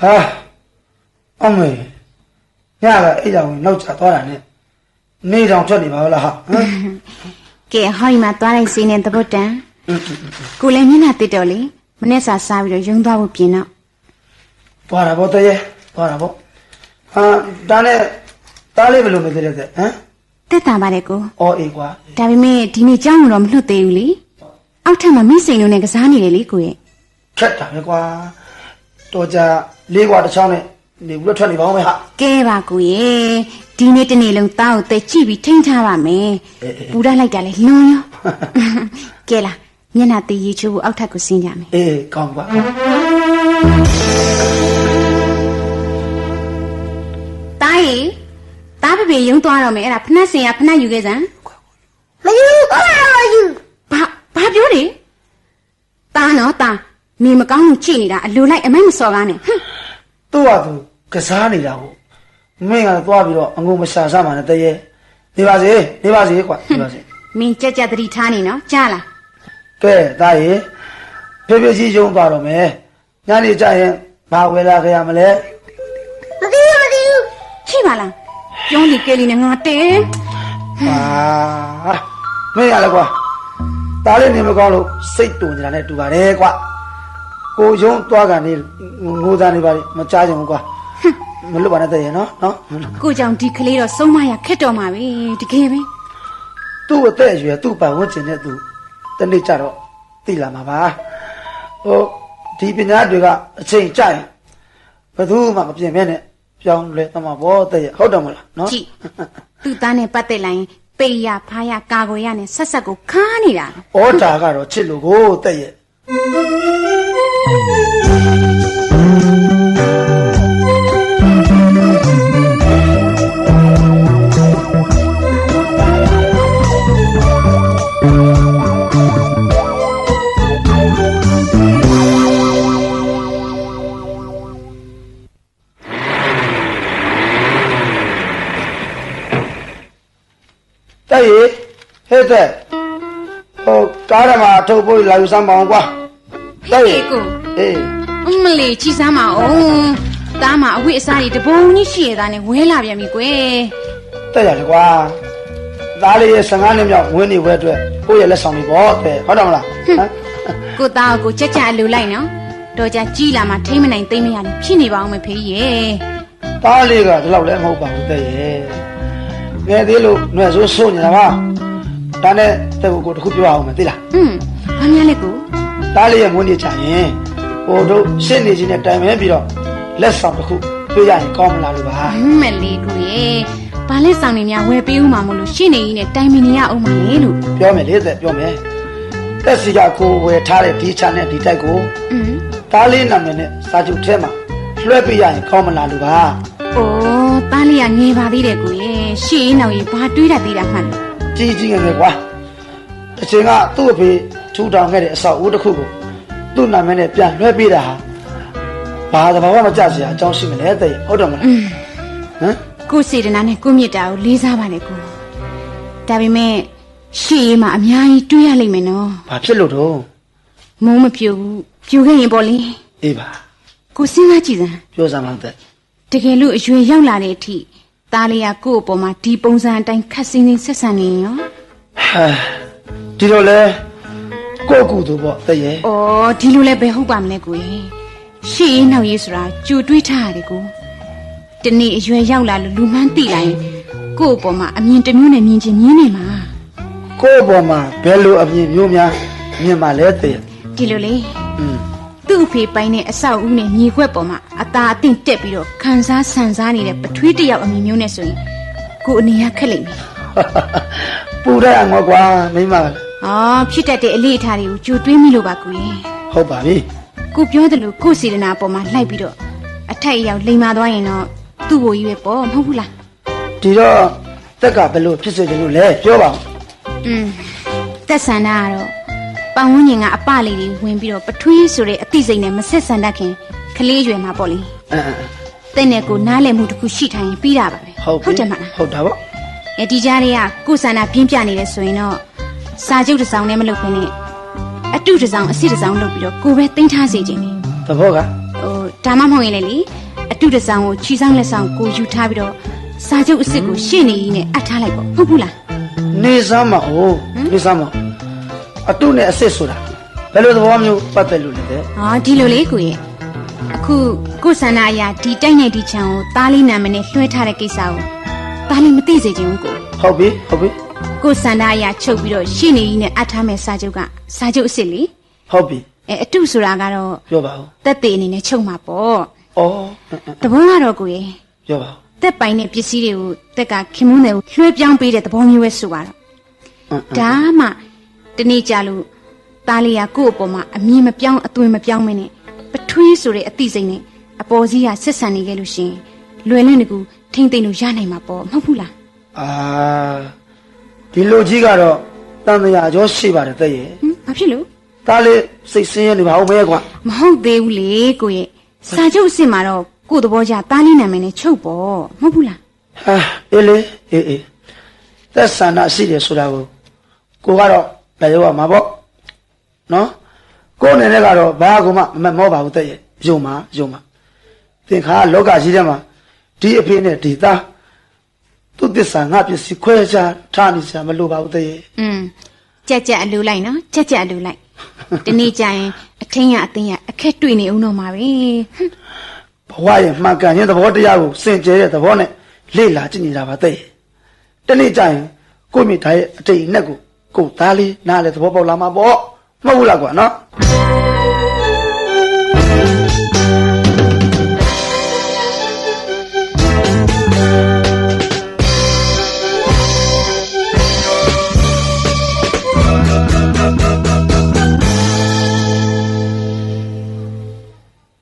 ဟာအမေညကအဲ့ကြောင်နောက်ကျသွားတာနဲ့နေတောင်ထွက်နေပါလားဟာဟမ် ကဲဟောဒီမှာသွားလိုက်စီးနေတပုတ်တန်ကိုလည်းမျက်နှာတစ်တော်လေမနေ့စာစားပြီးတော့ရုံသွားဖို့ပြင်တော့ သွားတာပေါ့တည်းသွားတာပေါ့ဟာဒါနဲ့တားလေးဘယ်လိုနေသေးလဲတဲ့ဟမ် တက်တာပါတယ်ကို အော်အေးကွာ ဒါပေမဲ့ဒီနေ့ကြောင်းတော့မလွတ်သေးဘူးလေအောက်ထပ်မှာမိစိန်လုံးနဲ့ကစားနေတယ်လေကိုရဲ့ ခက်တာပဲကွာတော်ကြလေးကွာတစ်ချောင်းနဲ့နေဘူးထွက်နေပါဦးမယ်ဟာ ကဲပါကိုရဲ့ဒီနေ့တနေ့လုံးသားကိုတက်ကြည့်ပြီးထိန်းထားပါမယ်ပူရလိုက်တာလေလွန်ရောကဲလားမျက်နှာသေးရေချိုးဖို့အောက်ထပ်ကိုဆင်းကြမယ် အေးကောင်းကွာ တားရေတားဖေရုံသွားတော့မယ်အဲ့ဒါဖနှက်စင်ရဖနှက်ယူခဲ့စမ်း မယူဘာမယူ ဘာပြောတယ်တားနော်တားနေမကောင်းလို့ကြည့်နေတာအလိုလိုက်အမိုက်မစော်ကားနဲ့ဟမ် သူ့ဟာသူကစားနေတာကိုမင်းကသွားပြီးတော့အငုံမရှာစမှနဲ့တည်းနေပါစေကွာနေပါစေ မင်းကြက်ကြက်တတိထားနေနော်ကြားလား ကဲသားရေဖေဖေကြီးယုံသွားတော့မယ်ညနေကျရင်ဘာဝယ်လာကြရမလဲ မသိဘူး ရှိပါလားပြောနေကဲလီနဲ့ငါတဲ ဟာမင်းရလဲကွာသားလေးနေမကောင်းလို့စိတ်တူနေတာနဲ့တူပါတယ်ကွာကိုယုံသွားကန်နေငိုသားနေပါလိမကြားကြဘူးကွာမလွတ်ပါနဲ့တည်းရနော် ကိုကြောင့်ဒီကလေးတော့ဆုံးမရခက်တော်မှာပဲတကယ်ပဲ သူ့အသက်အရွယ်သူ့ပတ်ဝန်းကျင်နဲ့သူတနေ့ကျတော့သိလာမှာပါဟိုဒီပညာတွေကအချိန်ကြရင်ဘယ်သူမှမပြင်မဲနဲ့ပြောင်းလဲသမှာပေါ့တဲ့ရဟုတ်တယ်မလားနော် ကြည့်သူ့သားနဲ့ပတ်သက်လိုက်ရင်ပေရဖားရကာကိုရနဲ့ဆက်ဆက်ကိုခါနေတာ ဩတာကတော့ချစ်လို့ကိုတဲ့ရ တဲ့ရဟဲ့တဲ့ဟိုကားရမှာထုတ်ဖို့လာယူစမ်းပါအောင်ကွာတဲ့ရ ကို အေး မလေးကြည်စမ်းပါအောင်သားမအဝိအစားတွေတပုံကြီးရှိရတာနဲ့ဝဲလာပြန်ပြီကွယ် တဲ့ရလေကွာသားလေးရဲ့15နှစ်မြောက်ဝင်းနေဝဲအတွက်ကိုယ့်ရဲ့လက်ဆောင်တွေပေါ့တဲ့ဟုတ်တယ်မလားဟမ် ကိုသားကိုကြက်ကြက်အလိုလိုက်နော်တော့ကြကြီးလာမှထိမ့်မနိုင်သိမ့်မရနဲ့ဖြစ်နေပါအောင်မဖေးရဲ့ သားလေးကဒီလောက်လည်းမဟုတ်ပါဘူးတဲ့ရငယ်သေးလို့နှွဲ့ဆိုးဆိုးနေတာပါဒါနဲ့တဲ့ကိုတခုပြောအောင်မယ်သိလား ဘာများလဲကို သားလေးရဲ့မွေးနေ့ချရင်ဟိုတို့ရှင်းနေချင်းနဲ့တိုင်မဲပြီးတော့လက်ဆောင်တစ်ခုပေးရရင်ကောင်းမလားလို့ပါ မလေးကိုရဲ့ဘာလဲဆောင်နေများဝယ်ပေးဦးမှာမလို့ရှင်းနေကြီးနဲ့တိုင်မင်နေရအောင်မလေလို့ ပြောမယ်လေတဲ့ပြောမယ်တက်စီကကိုဝယ်ထားတဲ့ဒီချာနဲ့ဒီတိုက်ကိုသားလေးနာမည်နဲ့စာချုပ်ထဲမှာလွှဲပေးရရင်ကောင်းမလားလို့ပါ အိုးသားလေးကငယ်ပါသေးတယ်ကိုရဲ့ရှေ့နောက်ကြီးဘာတွေးတတ်သေးတာမှန်လဲ ကြီးကြီးငယ်ငယ်ကွာတစ်ချိန်ကသူ့အဖေထူထောင်ခဲ့တဲ့အဆောက်အဦတစ်ခုကိုသူ့နာမည်နဲ့ပြန်လွှဲပေးတာဟာဘာသဘာဝမကြစရာအကြောင်းရှိမလဲတဲ့ဟုတ်တယ်မလားဟမ် ကိုစေတနာနဲ့ကိုမြတ်တာကိုလေးစားပါလေကိုဒါပေမဲ့ရှေ့မှာအများကြီးတွေးရလိမ့်မယ်နော် ဘာဖြစ်လို့တော့ မိုးမပြိုဘူးပြိုခဲ့ရင်ပေါ့လေ အေးပါ ကိုစဉ်းစားကြည့်စမ်း ပြောစမ်းပါတဲ့ တကယ်လို့အရွယ်ရောက်လာတဲ့အထိသားလေးကကိုယ့်အပေါ်မှာဒီပုံစံအတိုင်းခက်စင်းစင်းဆက်ဆံနေရော ဟာဒီတော့လေကိုယ့်ကူသူပေါ့တဲ့ရဲ့ ။အော်ဒီလိုလည်းပဲဟုတ်ပါမလဲကိုကြီး။ရှေ့ရေးနောက်ရေးဆိုတာကြိုတွေးထားရတယ်ကို။တနေ့အရွယ်ရောက်လာလို့လူမှန်းသိလိုက်ရင်ကိုယ့်အပေါ်မှာအမြင်တစ်မျိုးနဲ့မြင်ချင်းမြင်နေမှာ ကိုယ့်အပေါ်မှာဘယ်လိုအမြင်မျိုးများမြင်ပါလဲတဲ့ရဲ့ ။ဒီလိုလေ อืม သူ့အဖေပိုင်တဲ့အဆောက်အဦနဲ့မြေခွက်ပေါ်မှာအသာအသင့်တက်ပြီးတော့ခံစားဆန်စားနေတဲ့ပထွေးတစ်ယောက်အမြင်မျိုးနဲ့ဆိုရင်ကိုအနေရခက်လိမ့်မယ် ပူရအောင်ကွာမိမ ။အော်ဖြစ်တတ်တဲ့အလေးအထားတွေကိုကြိုတွေးမိလို့ပါကိုကြီး ဟုတ်ပါပြီ ။ကိုပြောတယ်လို့ကိုစေတနာအပေါ်မှာလှိုက်ပြီးတော့အထက်အရောက်လိမ်မာသွားရင်တော့သူ့ဘိုးကြီးပဲပေါ့မဟုတ်ဘူးလား ဒီတော့တက်ကဘယ်လိုဖြစ်စေချင်လို့လဲပြောပါဦး သက်ဆန္ဒကတော့ပတ်ဝန်းကျင်ကအပလေးတွေဝင်ပြီးတော့ပထွေးဆိုတဲ့အသိစိတ်နဲ့မဆက်ဆန္ဒခင်ကလေးရွယ်မှာပေါ့လေ တဲ့နဲ့ကိုနားလည်မှုတစ်ခုရှိထိုင်ရင်ပြီးတာပါပဲ ဟုတ်ပြီ တယ်မလား ဟုတ်တာပေါ့ ဒီကြားတွေကကိုယ်ဆန္ဒပြင်းပြနေတယ်ဆိုရင်တော့စာချုပ်တစ်စောင်နဲ့မလုပ်ဘဲနဲ့အတုတစ်စောင်အစစ်တစ်စောင်လုပ်ပြီးတော့ကိုယ်ပဲတင်ထားစေခြင်းနေ သဘောက ဒါမှမဟုတ်ရင်လေအတုတစ်စောင်ကိုခြိဆောင်လက်ဆောင်ကိုယူထားပြီးတော့စာချုပ်အစစ်ကိုရှေ့နေကြီးနဲ့အပ်ထားလိုက်ပေါ့ဟုတ်ဘူးလား နေစမ်းမအောင်နေစမ်းမအတုနဲ့အစ်စ်ဆိုတာဘယ်လိုသဘောမျိုးပတ်သက်လို့လဲတဲ့ ဒီလိုလေကိုရဲ့အခုကိုယ်ဆန္ဒအရာဒီတိုက်နိုင်ဒီချံကိုသားလေးနာမည်နဲ့လွှဲထားတဲ့ကိစ္စကိုသားလေးမသိစေချင်ဘူးကို ဟုတ်ပြီဟုတ်ပြီ ကိုယ်ဆန္ဒအရာချုပ်ပြီးတော့ရှေ့နေကြီးနဲ့အပ်ထားမဲ့စာချုပ်ကစာချုပ်အစ်စ်လေ ဟုတ်ပြီ အတုဆိုတာကတော့ ပြောပါဦး တက်သေးအနေနဲ့ချုပ်မှာပေါ့ ဩ တဘောကတော့ကိုရဲ့ ပြောပါဦး တက်ပိုင်တဲ့ပစ္စည်းတွေကိုတက်ကခင်မွန်းတယ်ကိုလွှဲပြောင်းပေးတဲ့သဘောမျိုးပဲဆိုပါတော့ဒါမှတနေ့ကြလို့သားလေးကကိုယ့်အပေါ်မှာအမြင်မပြောင်းအသွင်မပြောင်းမနဲ့ပထွေးဆိုတဲ့အသိစိတ်နဲ့အပေါ်စီးကဆက်ဆံနေခဲ့လို့ရှင်လွယ်လင့်တကူထိမ့်သိမ့်လို့ရနိုင်မှာပေါ့မဟုတ်ဘူးလား အာဒီလိုကြီးကတော့တန်တရာကျော်ရှိပါတယ်တဲ့ရဲ့ ဘာဖြစ်လို့ ဒါလေးစိတ်ဆင်းရဲနေပါဦးမဲကွာ မဟုတ်သေးဘူးလေကိုရဲ့စာချုပ်အစ်စ်မှာတော့ကိုယ့်သဘောကျသားလေးနာမည်နဲ့ချုပ်ပေါ့မဟုတ်ဘူးလား ဟာအေးလေအေးသက်ဆန္ဒရှိတယ်ဆိုတာကိုကတော့လည်းရောမှာပေါ့နော်ကိုယ်အနေနဲ့ကတော့ဘာကူမှမမောပါဘူးတဲ့ရဲ့ယုံမှာသင်္ခါလောကကြီးထဲမှာဒီအဖေနဲ့ဒီသားသူသစ္စာငါပစ္စည်းခွဲခြားထားနေစရာမလိုပါဘူးတဲ့ရဲ့ ကြက်အလူလိုက်နော်ကြက်အလူလိုက်ဒီနေ့ကျရင်အထင်းရအသိရအခက်တွေ့နေအောင်တော့မှာပဲ ဘဝရဲ့မှန်ကန်ခြင်းသဘောတရားကိုစင်ကြယ်တဲ့သဘောနဲ့လေ့လာကြည့်နေတာပါတဲ့တနေ့ကျရင်ကိုမိသားရဲ့အတိတ်အနက်ကိုသားလေးနားလေသဘောပေါက်လာမှာပေါ့မဟုတ်ဘူးလားကွာနော်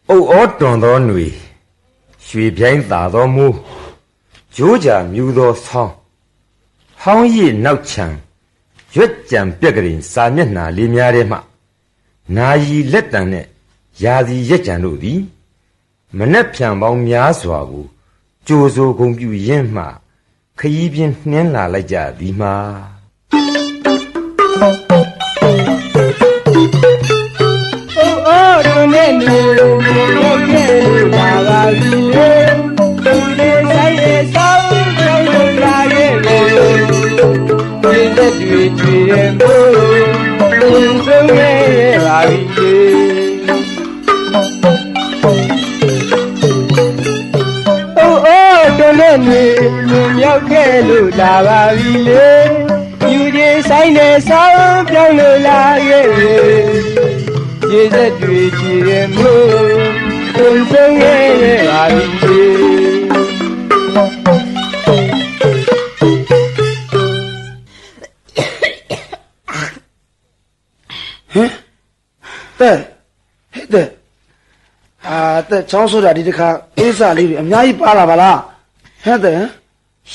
အုတ်ဩတွန်သောຫນွေရွှေပြိုင်းသာသောမူးကြိုးကြမြူသောဆောင်းဟောင်းရည်နောက်ချံရွက်ကြံပြက်ကလေးစာမျက်နှာလေးများထဲမှနာယီလက်တံနဲ့ရာစီရက်ကြံတို့သည်မနှက်ဖြံပေါင်းများစွာကိုကြိုဆိုဂုံပြူရင်းမှခရီးပြင်းနှင်းလာလိုက်ကြသည်မှာ Oh, don't let me la vida. Say so, don't lie it. Is it we and boy? So la vida. Oh, don't let me la vida. You just say so, don't lie it. Is it we and boy? So la vida. တဲ့တဲ့ချောင်းဆိုတာဒီတစ်ခါအေးစာလေးတွေအများကြီးပါလာပါလားဟဲ့တဲ့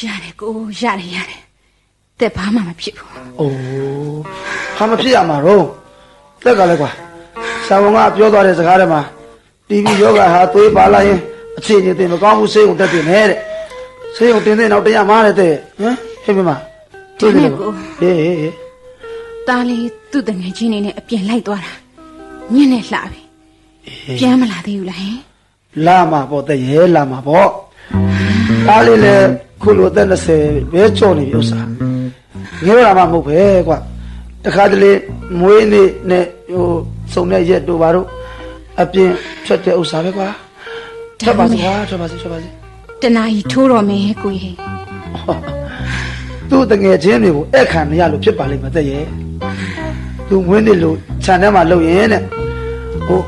ရတယ်ကိုရတယ်တက်ဘာမှမဖြစ်ဘူး အိုးဟာမဖြစ်ရမှာတော့တက်ကလည်းကွာဆာဝန်ကပြောသွားတဲ့စကားထဲမှာတီဗီယောဂဟာသွေးပါလာရင်အခြေအနေတင်မကောင်းဘူးဆေးုံတက်တင်နေတဲ့ဆေးုံတင်တဲ့နောက်တရမားတဲ့ဟမ်ဟဲ့မမတွေ့တယ်ကိုဟေး သားလေးသူ့တငယ်ချင်းနေနဲ့အပြင်လိုက်သွားတာညနေလှပြီပြန်မလာသေးဘူးလားဟင် လာမှာပေါ့တဲ့ရဲလာမှာပေါ့ဒါလေးလေခုလိုတဲ့20ပဲကြော်နေပြီဥစ္စာငယ်ရမှာမဟုတ်ပဲကွာတခါတလေမွေးနေ့နဲ့ဟိုစုံတဲ့ရက်တို့ဘာတို့အပြင်ထွက်တဲ့ဥစ္စာပဲကွာထွက်ပါစေကွာထွက်ပါစေတနာကြီးထိုးတော်မယ်ကိုကြီး သူ့တငယ်ချင်းတွေကိုအဲ့ခံမရလို့ဖြစ်ပါလိမ့်မယ်တဲ့ရဲ့သူငွေးနေလို့ခြံထဲမှာလှုပ်ရင်တဲ့ဟို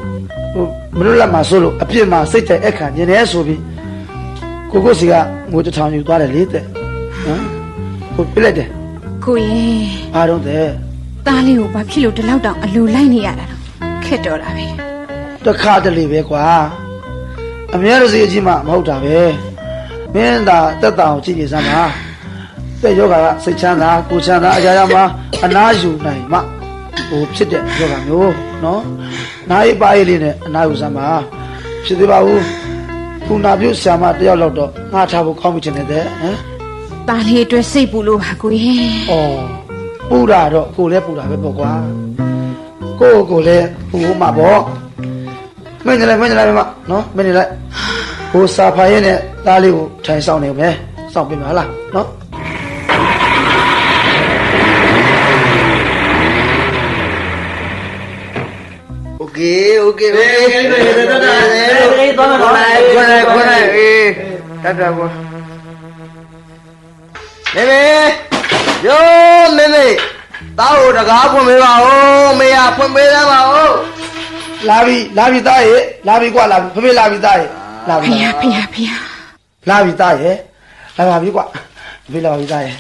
မလို့လက်မှာဆိုလို့အပြစ်မှာစိတ်တဲ့အဲ့ခံနေတယ်ဆိုပြီးကိုစီကငို1000ယူသွားတယ်လေတဲ့ဟမ်ကိုပြလိုက်တယ် ကိုကြီး အားတော့တဲ့ သားလေးကိုဘာဖြစ်လို့ဒီလောက်တောင်အလိုလိုက်နေရတာတော့ခက်တော့တာပဲ တခါတလေပဲကွာအများရစီအကြီးမှမဟုတ်တာပဲမင်းသာတက်တာကိုကြည့်နေစမ်းပါတဲ့ယောဂကစိတ်ချမ်းသာကိုချမ်းသာအရာရာမှာအနာယူနိုင်မှဟိုဖြစ်တဲ့ယောဂမျိုးနော်နားရပါရလေးနဲ့အနာယူစမ်းပါဖြစ်သေးပါဘူးခုနာပြုတ်ဆရာမတယောက်လောက်တော့ငှားထားဖို့ကောင်းပြီထင်တယ်တဲ့ဟမ် သားလေးအတွက်စိတ်ပူလို့ပါကိုကြီး ဩပူတာတော့ကိုလည်းပူတာပဲပေါ့ကွာကိုလည်းပူမှာပေါ့မင်းလည်းမနော်မင်းလည်းဟိုစာဖာရဲ့နဲ့သားလေးကိုထိုင်ဆောင်နေမယ်စောင့်ပြင်ပါလားနော်โอเคတတ်ကွာမေယောမေတားဟိုတကားဖွင့်ပေးပါဦးမေရဖွင့်ပေးသမ်းပါဦးလာပြီသားရဲ့လာပြီကွာလာပြီဖေလာပြီသားရဲ့လာပြီဖေလာပြီသားရဲ့လာပါပြီကွာဖေလာပြီသားရဲ့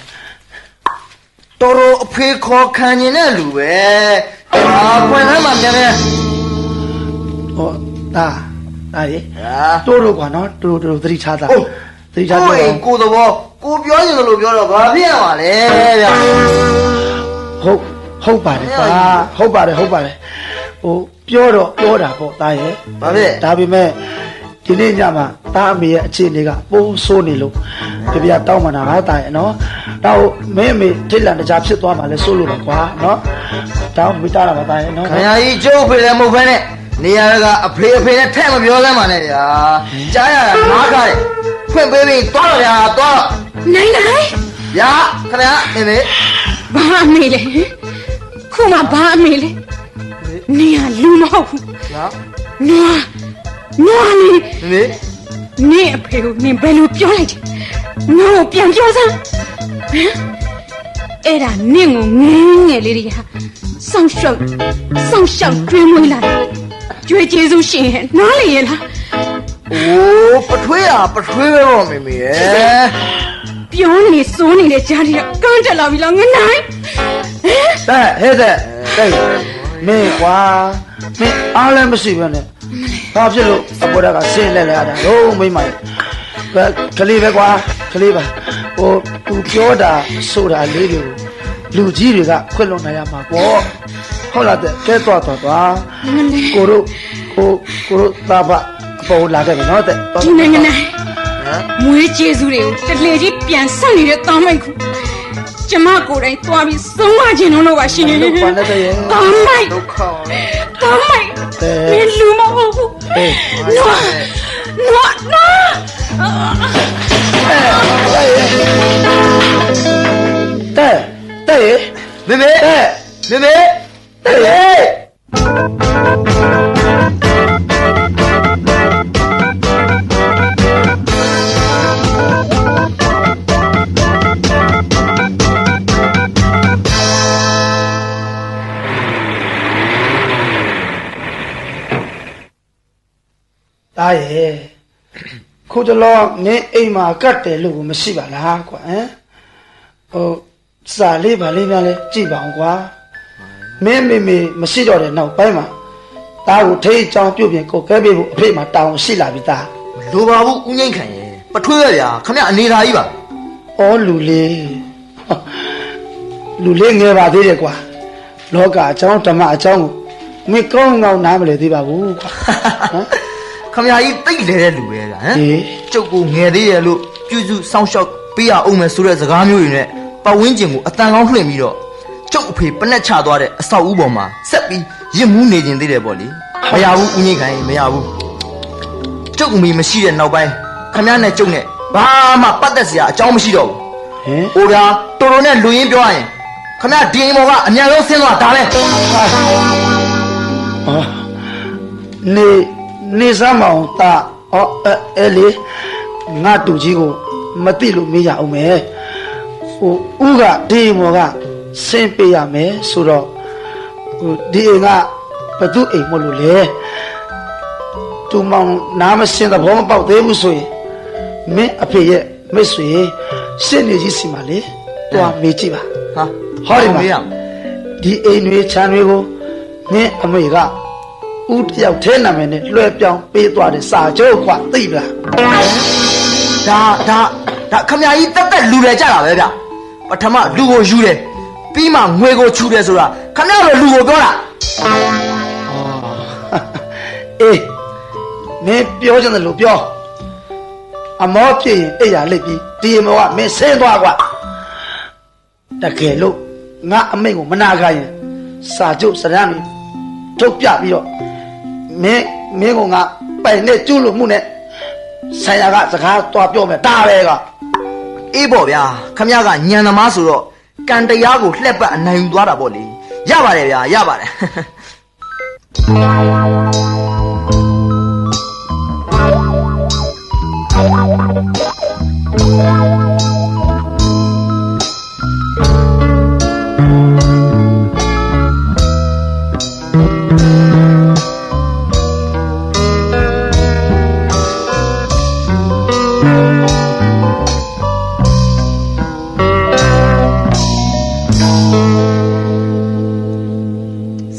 တော်တော်အဖေခေါ်ခံနေတဲ့လူပဲဖွင့်သမ်းပါမြန်မြန်ဟောသားရဲ့တို့ကွာနော်တို့သတိချတာသတိချတော့ကိုသဘောကိုပြောနေလို့ပြောတော့ဘာဖြစ်ရမှာလဲဗျာဟုတ်ပါတယ်ကွာဟုတ်ပါတယ်ဟိုပြောတာပေါ့သားရဲ့ဘာဖြစ်ဒါပေမဲ့ဒီနေ့ညမှာသားအမေရဲ့အခြေအနေကပိုးဆိုးနေလို့ပြတောင်းမှတာပါသားရဲ့နော်တော့မင်းအမေထိတ်လန့်တကြားဖြစ်သွားမှလဲဆိုးလို့ပါကွာနော်တောင်းမိတာတာပါသားရဲ့နော်ခင်ဗျာကြီးကျုပ်ဖေလည်းမဟုတ်ဘဲနဲ့နေရာကအဖေနဲ့ထက်မပြောစမ်းပါနဲ့ဗျာကြားရတာနားခါတယ်ဖွင့်ပေးပြီးသွားတော့ဗျာသွားနိုင်ဗျာခင်ဗျာနေဘာအမေလဲခုမှဘာအမေလဲနေရလူမဟုတ်ဘူးနွားနေအဖေကိုနင်ဘယ်လိုပြောလိုက်တယ်ငါ့ကိုပြန်ပြောစမ်းအဲ့ဒါနင့်ကိုငယ်လေးတွေကစောင့်ရှောက်ကျွေးမွေးလာတယ်ကျွေးကျေးဇူးရှင်ရဲ့နားလေရဲ့လားအိုးပထွေးပဲပေါ့မေရဲ့ပြောနေစိုးနေတဲ့ကြားတွေကကန်းတက်လာပြီလားငနိုင်ဟဲ့တဲ့မင်းကွာမင်းအားလည်းမရှိပဲနဲ့ဘာဖြစ်လို့အပေါ်ကဆင်းလဲရတာလုံးမိမ့်ပါကလေးပဲကွာကလေးပါဟိုသူပြောတာဆိုတာလေးတွေကိုလူကြီးတွေကခွင့်လွန်နိုင်ရမှာပေါ့ဟုတ်လားတဲ့ကဲသွားကိုတို့သားဖအပေါ်လာခဲ့ပြီနော်တဲ့ဒီနိုင်မွေးကျေးဇူးတွေကိုတလေကြီးပြန်ဆက်နေတဲ့တောင်းမိုက်ခုကျမကိုယ်တိုင်သွားပြီးဆုံးမခြင်းလို့ပါရှင်တောင်းမိုက်မင်းလူမဟုတ်ဘူးနွားတဲ့မေသားရဲ့ခုတလောနင်းအိမ်မှာကတ်တယ်လို့မရှိပါလားကွာဟမ်စာလေးပါလေးများလဲကြည့်ပါအောင်ကွာမင်းမေမရှိတော့တဲ့နောက်ပိုင်းမှာသားကိုထိတ်ချောင်းပြုတ်ပြင်ကိုကဲပေးဖို့အဖေမှာတောင်းရှိလာပြီသားလိုပါဘူးဦးငိမ့်ခံရဲ့ပထွေးရဗျာခင်ဗျအနေသားကြီးပါဩလူလေးငယ်ပါသေးတယ်ကွာလောကအကြောင်းဓမ္မအကြောင်းကိုမင်းကောင်းကောင်းနားမလဲသေးပါဘူးကွာဟမ်ခမကြီးတိတ်လဲတဲ့လူပဲဗျာဟမ်ကျုပ်ကိုငယ်သေးတယ်လို့ပြုစုစောင့်ရှောက်ပေးရအောင်မယ်ဆိုတဲ့စကားမျိုးတွေနဲ့ပတ်ဝန်းကျင်ကိုအတန်ကောင်းလွှင့်ပြီးတော့ကျုပ်အဖေပနက်ချသွားတဲ့အဆောက်အဦပေါ်မှာဆက်ပြီးရစ်မှုနေခြင်းသေးတယ်ပေါ့လေမရဘူးဦးငိမ့်ခိုင်မရဘူး ကျုပ်မီမရှိတဲ့နောက်ပိုင်းခမရနဲ့ကျုပ်နဲ့ဘာမှပတ်သက်စရာအကြောင်းမရှိတော့ဘူးဟိုဗျာတော်တော်နဲ့လူရင်းပြောရရင်ခမရဒီအိမ်ပေါ်ကအများဆုံးဆင်းသွားဒါပဲ နေစမ်းမအောင်တာအဲလေငါတူကြီးကိုမသိလို့မေးရအောင်မယ်ဟိုဦးကဒီမော်ကဆင်းပေးရမယ်ဆိုတော့ဟိုဒီအိမ်ကဘသူအိမ်မလို့လေတူမောင်နားမရှင်းတဲ့ဘောမပေါက်သေးဘူးဆိုရင်မင်းအဖေရဲ့မိတ်ဆွေရှင်းနေကြီးစီမှာလေတွားမေးကြည့်ပါဟာဟောဒီမှာဒီအိမ်တွေခြံတွေကိုမင်းအမေကဦးတယောက်ထဲနာမည်နဲ့လွှဲပြောင်းပေးသွားတဲ့စာချုပ်ခွာသိပလားဒါခမကြီးတက်တက်လူတယ်ကြတာပဲဗျပထမလူကိုယူတယ်ပြီးမှငွေကိုချူတယ်ဆိုတာခမရတော့လူကိုပြောတာအေးမင်းပြောချင်တယ်လို့ပြောအမောဖြစ်ရင်အိယာလိပ်ပြီးဒီမောကမင်းဆင်းသွားကွာတကယ်လို့ငါအမိတ်ကိုမနာခိုင်းရင်စာချုပ်စရမ်းပြီးထုတ်ပြပြီးတော့မင်းကငါပိုင်နဲ့ကျူးလို့မှုနဲ့ဆိုင်ရာကစကားတွားပြောမယ်ဒါပဲကအေးပေါ့ဗျာခမရကညံသမားဆိုတော့ကံတရားကိုလှက်ပတ်အနိုင်ယူသွားတာပေါ့လေရပါတယ်ဗျာရပါတယ်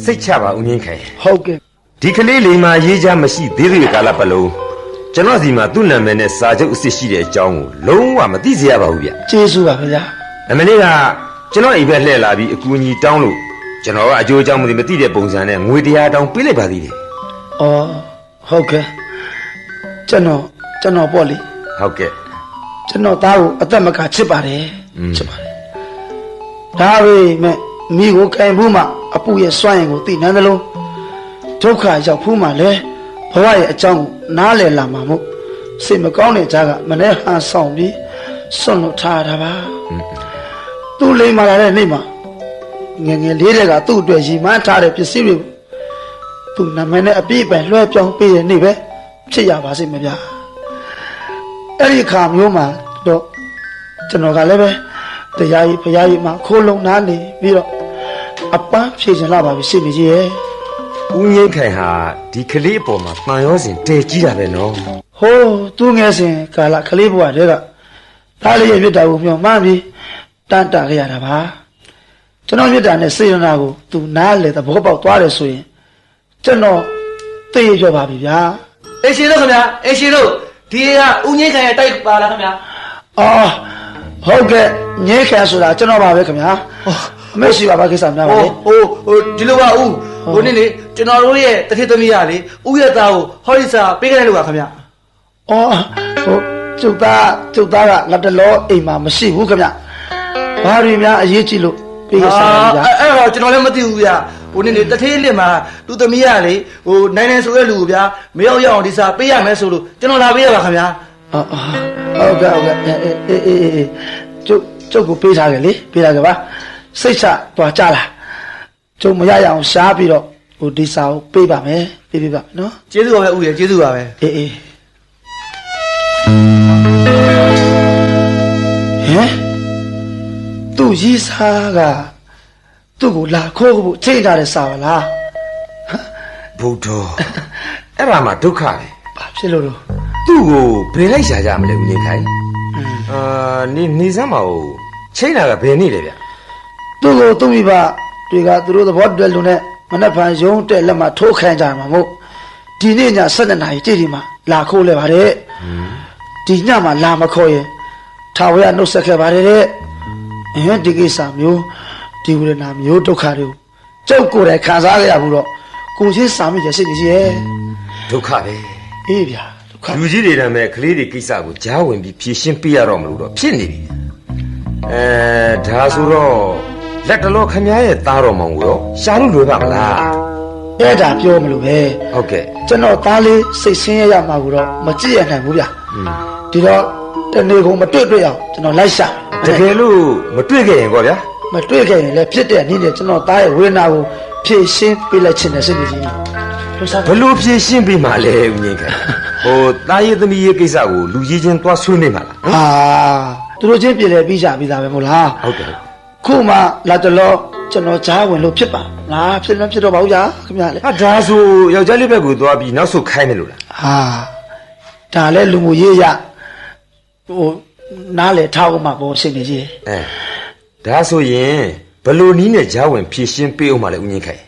စိတ်ချပါဦးငင်းခိုင်ဟုတ်ကဲ့ဒီကလေးလိမ်မာရေးချမရှိသေးသေးကာလပတ်လုံးကျွန်တော်စီမှာသူ့နာမည်နဲ့စာချုပ်အစ်စ်ရှိတဲ့အကြောင်းကိုလုံးဝမသိစေရပါဘူးဗျကျေးဇူးပါခင်ဗျာအမလေးကကျွန်တော်အိမ်ဘက်လှည့်လာပြီးအကူအညီတောင်းလို့ကျွန်တော်ကအကျိုးအကြောင်းမသိတဲ့ပုံစံနဲ့ငွေ100တောင်းပေးလိုက်ပါသေးတယ်ဩဟုတ်ကဲ့ကျွန်တော်ပေါ့လေဟုတ်ကဲ့ကျွန်တော်သားကိုအသက်မကချစ်ပါတယ်ချစ်ပါတယ်ဒါပဲမဲ့မိကိုကင်ဘူးမှအပူရဲ့စွန့်ရင်ကိုသိနန်းသလုံးဒုက္ခရောက်ဖူးမှလဲဘဝရဲ့အကြောင်းကိုနားလည်လာမှာမို့စိတ်မကောင်းတဲ့ကြားကမနေ့ဟန်ဆောင်ပြီးစွန့်လို့ထားတာပါသူ့လိမ်မာလာတဲ့နေ့မှာငယ်လေးတွေကသူ့အတွက်ရီမန်းထားတဲ့ပစ္စည်းတွေသူ့နာမည်နဲ့အပြည့်ပဲလွှဲပြောင်းပေးတဲ့နေ့ပဲဖြစ်ရပါစေမဗျာအဲ့ဒီခါမျိုးမှာတော့ကျွန်တော်ကလည်းပဲတရားကြီးဖရာကြီးမှာခိုးလုံနားနေပြီးတော့အပန်းဖြေချင်လာပါပြီစိတ်ကြီးရဲ့ဦးငိမ့်ခိုင်ဟာဒီကလေးအပေါ်မှာတန်ရောစဉ်တဲကြီးတာပဲနော်ဟိုးသူငယ်စဉ်ကာလကလေးဘဝတည်းကဒါလေးရဲ့မြတ်တာကိုမျှော်မှန်းပြီးတန်တာခဲ့ရတာပါကျွန်တော်မြတ်တာနဲ့စေရနာကိုသူနားလေသဘောပေါက်သွားတယ်ဆိုရင်ကျွန်တော်သိရပါပြီဗျာအေးရှင်တို့ခင်ဗျာအေးရှင်တို့ဒီကဦးငိမ့်ခိုင်ရဲ့တိုက်ပါလားခင်ဗျာအော်ဟုတ်ကဲ့ငိမ့်ခိုင်ဆိုတာကျွန်တော်ပါပဲခင်ဗျာအမေရှိပါကိစ္စများပါလေဟိုဒီလိုပါဦးဟိုနေ့လေကျွန်တော်တို့ရဲ့တတိသမီးရလေဦးရဲ့သားကိုဟောဒီစာပေးခဲ့တယ်လို့ပါခင်ဗျအော်ဟိုကျုပ်သားကလက်တလောအိမ်မှာမရှိဘူးခင်ဗျဘာတွေများအရေးကြီးလို့ပေးခဲ့စားရဗျအဲ့တော့ကျွန်တော်လည်းမသိဘူးဗျဟိုနေ့လေတထေးလစ်မှာသူသမီးရလေဟိုနိုင်နေဆိုတဲ့လူကိုဗျာမရောက်ရအောင်ဒီစာပေးရမယ်ဆိုလို့ကျွန်တော်လာပေးရပါခင်ဗျဟုတ်ကဲ့အေးကျုပ်ကိုပေးထားကြလေပေးထားကြပါစိတ်ချသွားကြလားကျုံမရရအောင်ရှားပြီးတော့ဟိုဒီစာကိုပေးပါမယ်ပေးပါနော်ကျေးဇူးပါပဲဦးရကျေးဇူးပါပဲအေးဟမ်သူရေးစားကသူ့ကိုလာခိုးဖို့ချိန်ထားတဲ့စာပါလားဘုဒ္ဓအဲ့ဒါမှဒုက္ခပဲဘာဖြစ်လို့လဲသူ့ကိုဘယ်လိုက်ရှာကြမလဲဦးနေခိုင်နေစမ်းမအောင်ချိန်တာကဘယ်နေ့လဲဗျသူ့ကိုသူ့မိဘတွေကသူတို့သဘောတူတဲ့လူနဲ့မနေ့ဖန်ရုံးတဲ့လက်မှာထိုးခိုင်းကြမှာမို့ဒီနေ့ည7:00 နာရီတိတိမှာလာခိုးလဲပါတယ်ဒီညမှာလာမခေါ်ရင်ထာဝရနှုတ်ဆက်ခဲ့ပါတယ်ဒီကိစ္စမျိုးဒီဝေဒနာမျိုးဒုက္ခတွေကိုကျုပ်ကိုယ်တိုင်ခံစားရဘူးတော့ကိုချင်းစာမိရရှိနေကြီးရဲ့ဒုက္ခပဲအေးဗျာဒုက္ခလူကြီးတွေတည်းမဲ့ကလေးတွေကိစ္စကိုကြားဝင်ပြီးဖြေရှင်းပေးရတော့မလို့တော့ဖြစ်နေပြီဒါဆိုတော့လက်တလောခမည်းရဲ့သားတော်မောင်ကိုရောရှာလို့လွယ်ပါမလား အဲ့ဒါပြောမလို့ပဲ ဟုတ်ကဲ့ ကျွန်တော်သားလေးစိတ်ဆင်းရဲရမှာကိုတော့မကြည့်ရနိုင်ဘူးဗျဒီတော့တနေ့ကုန်မတွေ့အောင်ကျွန်တော်လိုက်ရှာ တကယ်လို့မတွေ့ခဲ့ရင်ပေါ့ဗျာ မတွေ့ခဲ့ရင်လည်းဖြစ်တဲ့အနေနဲ့ကျွန်တော်သားရဲ့ဝေဒနာကိုဖြည့်ရှင်းပေးလိုက်ခြင်းနဲ့စိတ်ကြီးလို့စား ဘလို့ဖြည့်ရှင်းပေးမှလဲဦးငင်းခိုင်တားရသမီးရဲ့ကိစ္စကိုလူကြီးချင်းသွားဆွေးနေမှာလား ဟာသူတို့ချင်းပြည်လဲပြီးကြပြီးသားပဲမို့လား ဟုတ်ကဲ့ ခုမှလာတလို့ကျွန်တော်ကြားဝင်လို့ဖြစ်ပါလားဖြစ်မဖြစ်တော့ပါဘူးကြာခင်ဗျာလေ ဟာဒါဆိုယောက်ျားလေးဘက်ကိုသွားပြီးနောက်ဆုတ်ခိုင်းတယ်လို့လား ဟာဒါလည်းလူမှုရေးရဟိုနားလေထားဖို့မှပေါ့ရှင်နေကြီး ဒါဆိုရင်ဘလို့နီးနဲ့ဂျားဝင်ဖြည့်ရှင်းပေးအောင်မလဲဦးငင်းခိုင်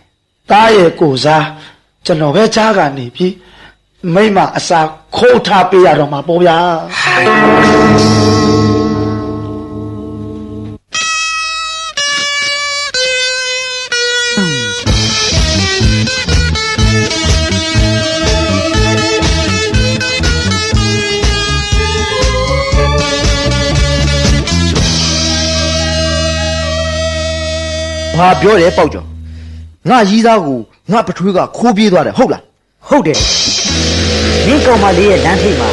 သားရဲ့ကိုစားကျွန်တော်ပဲကြားကနေပြီးမိမအစာခိုးထားပေးရတော့မှာပေါ့ဗျာ ဘာပြောတယ်ပေါက်ကြော်ငါရီးသားကိုငါပထွေးကခိုးပြေးသွားတယ်ဟုတ်လား ဟုတ်တယ်မင်းကောင်မလေးရဲ့လမ်းထိပ်မှာ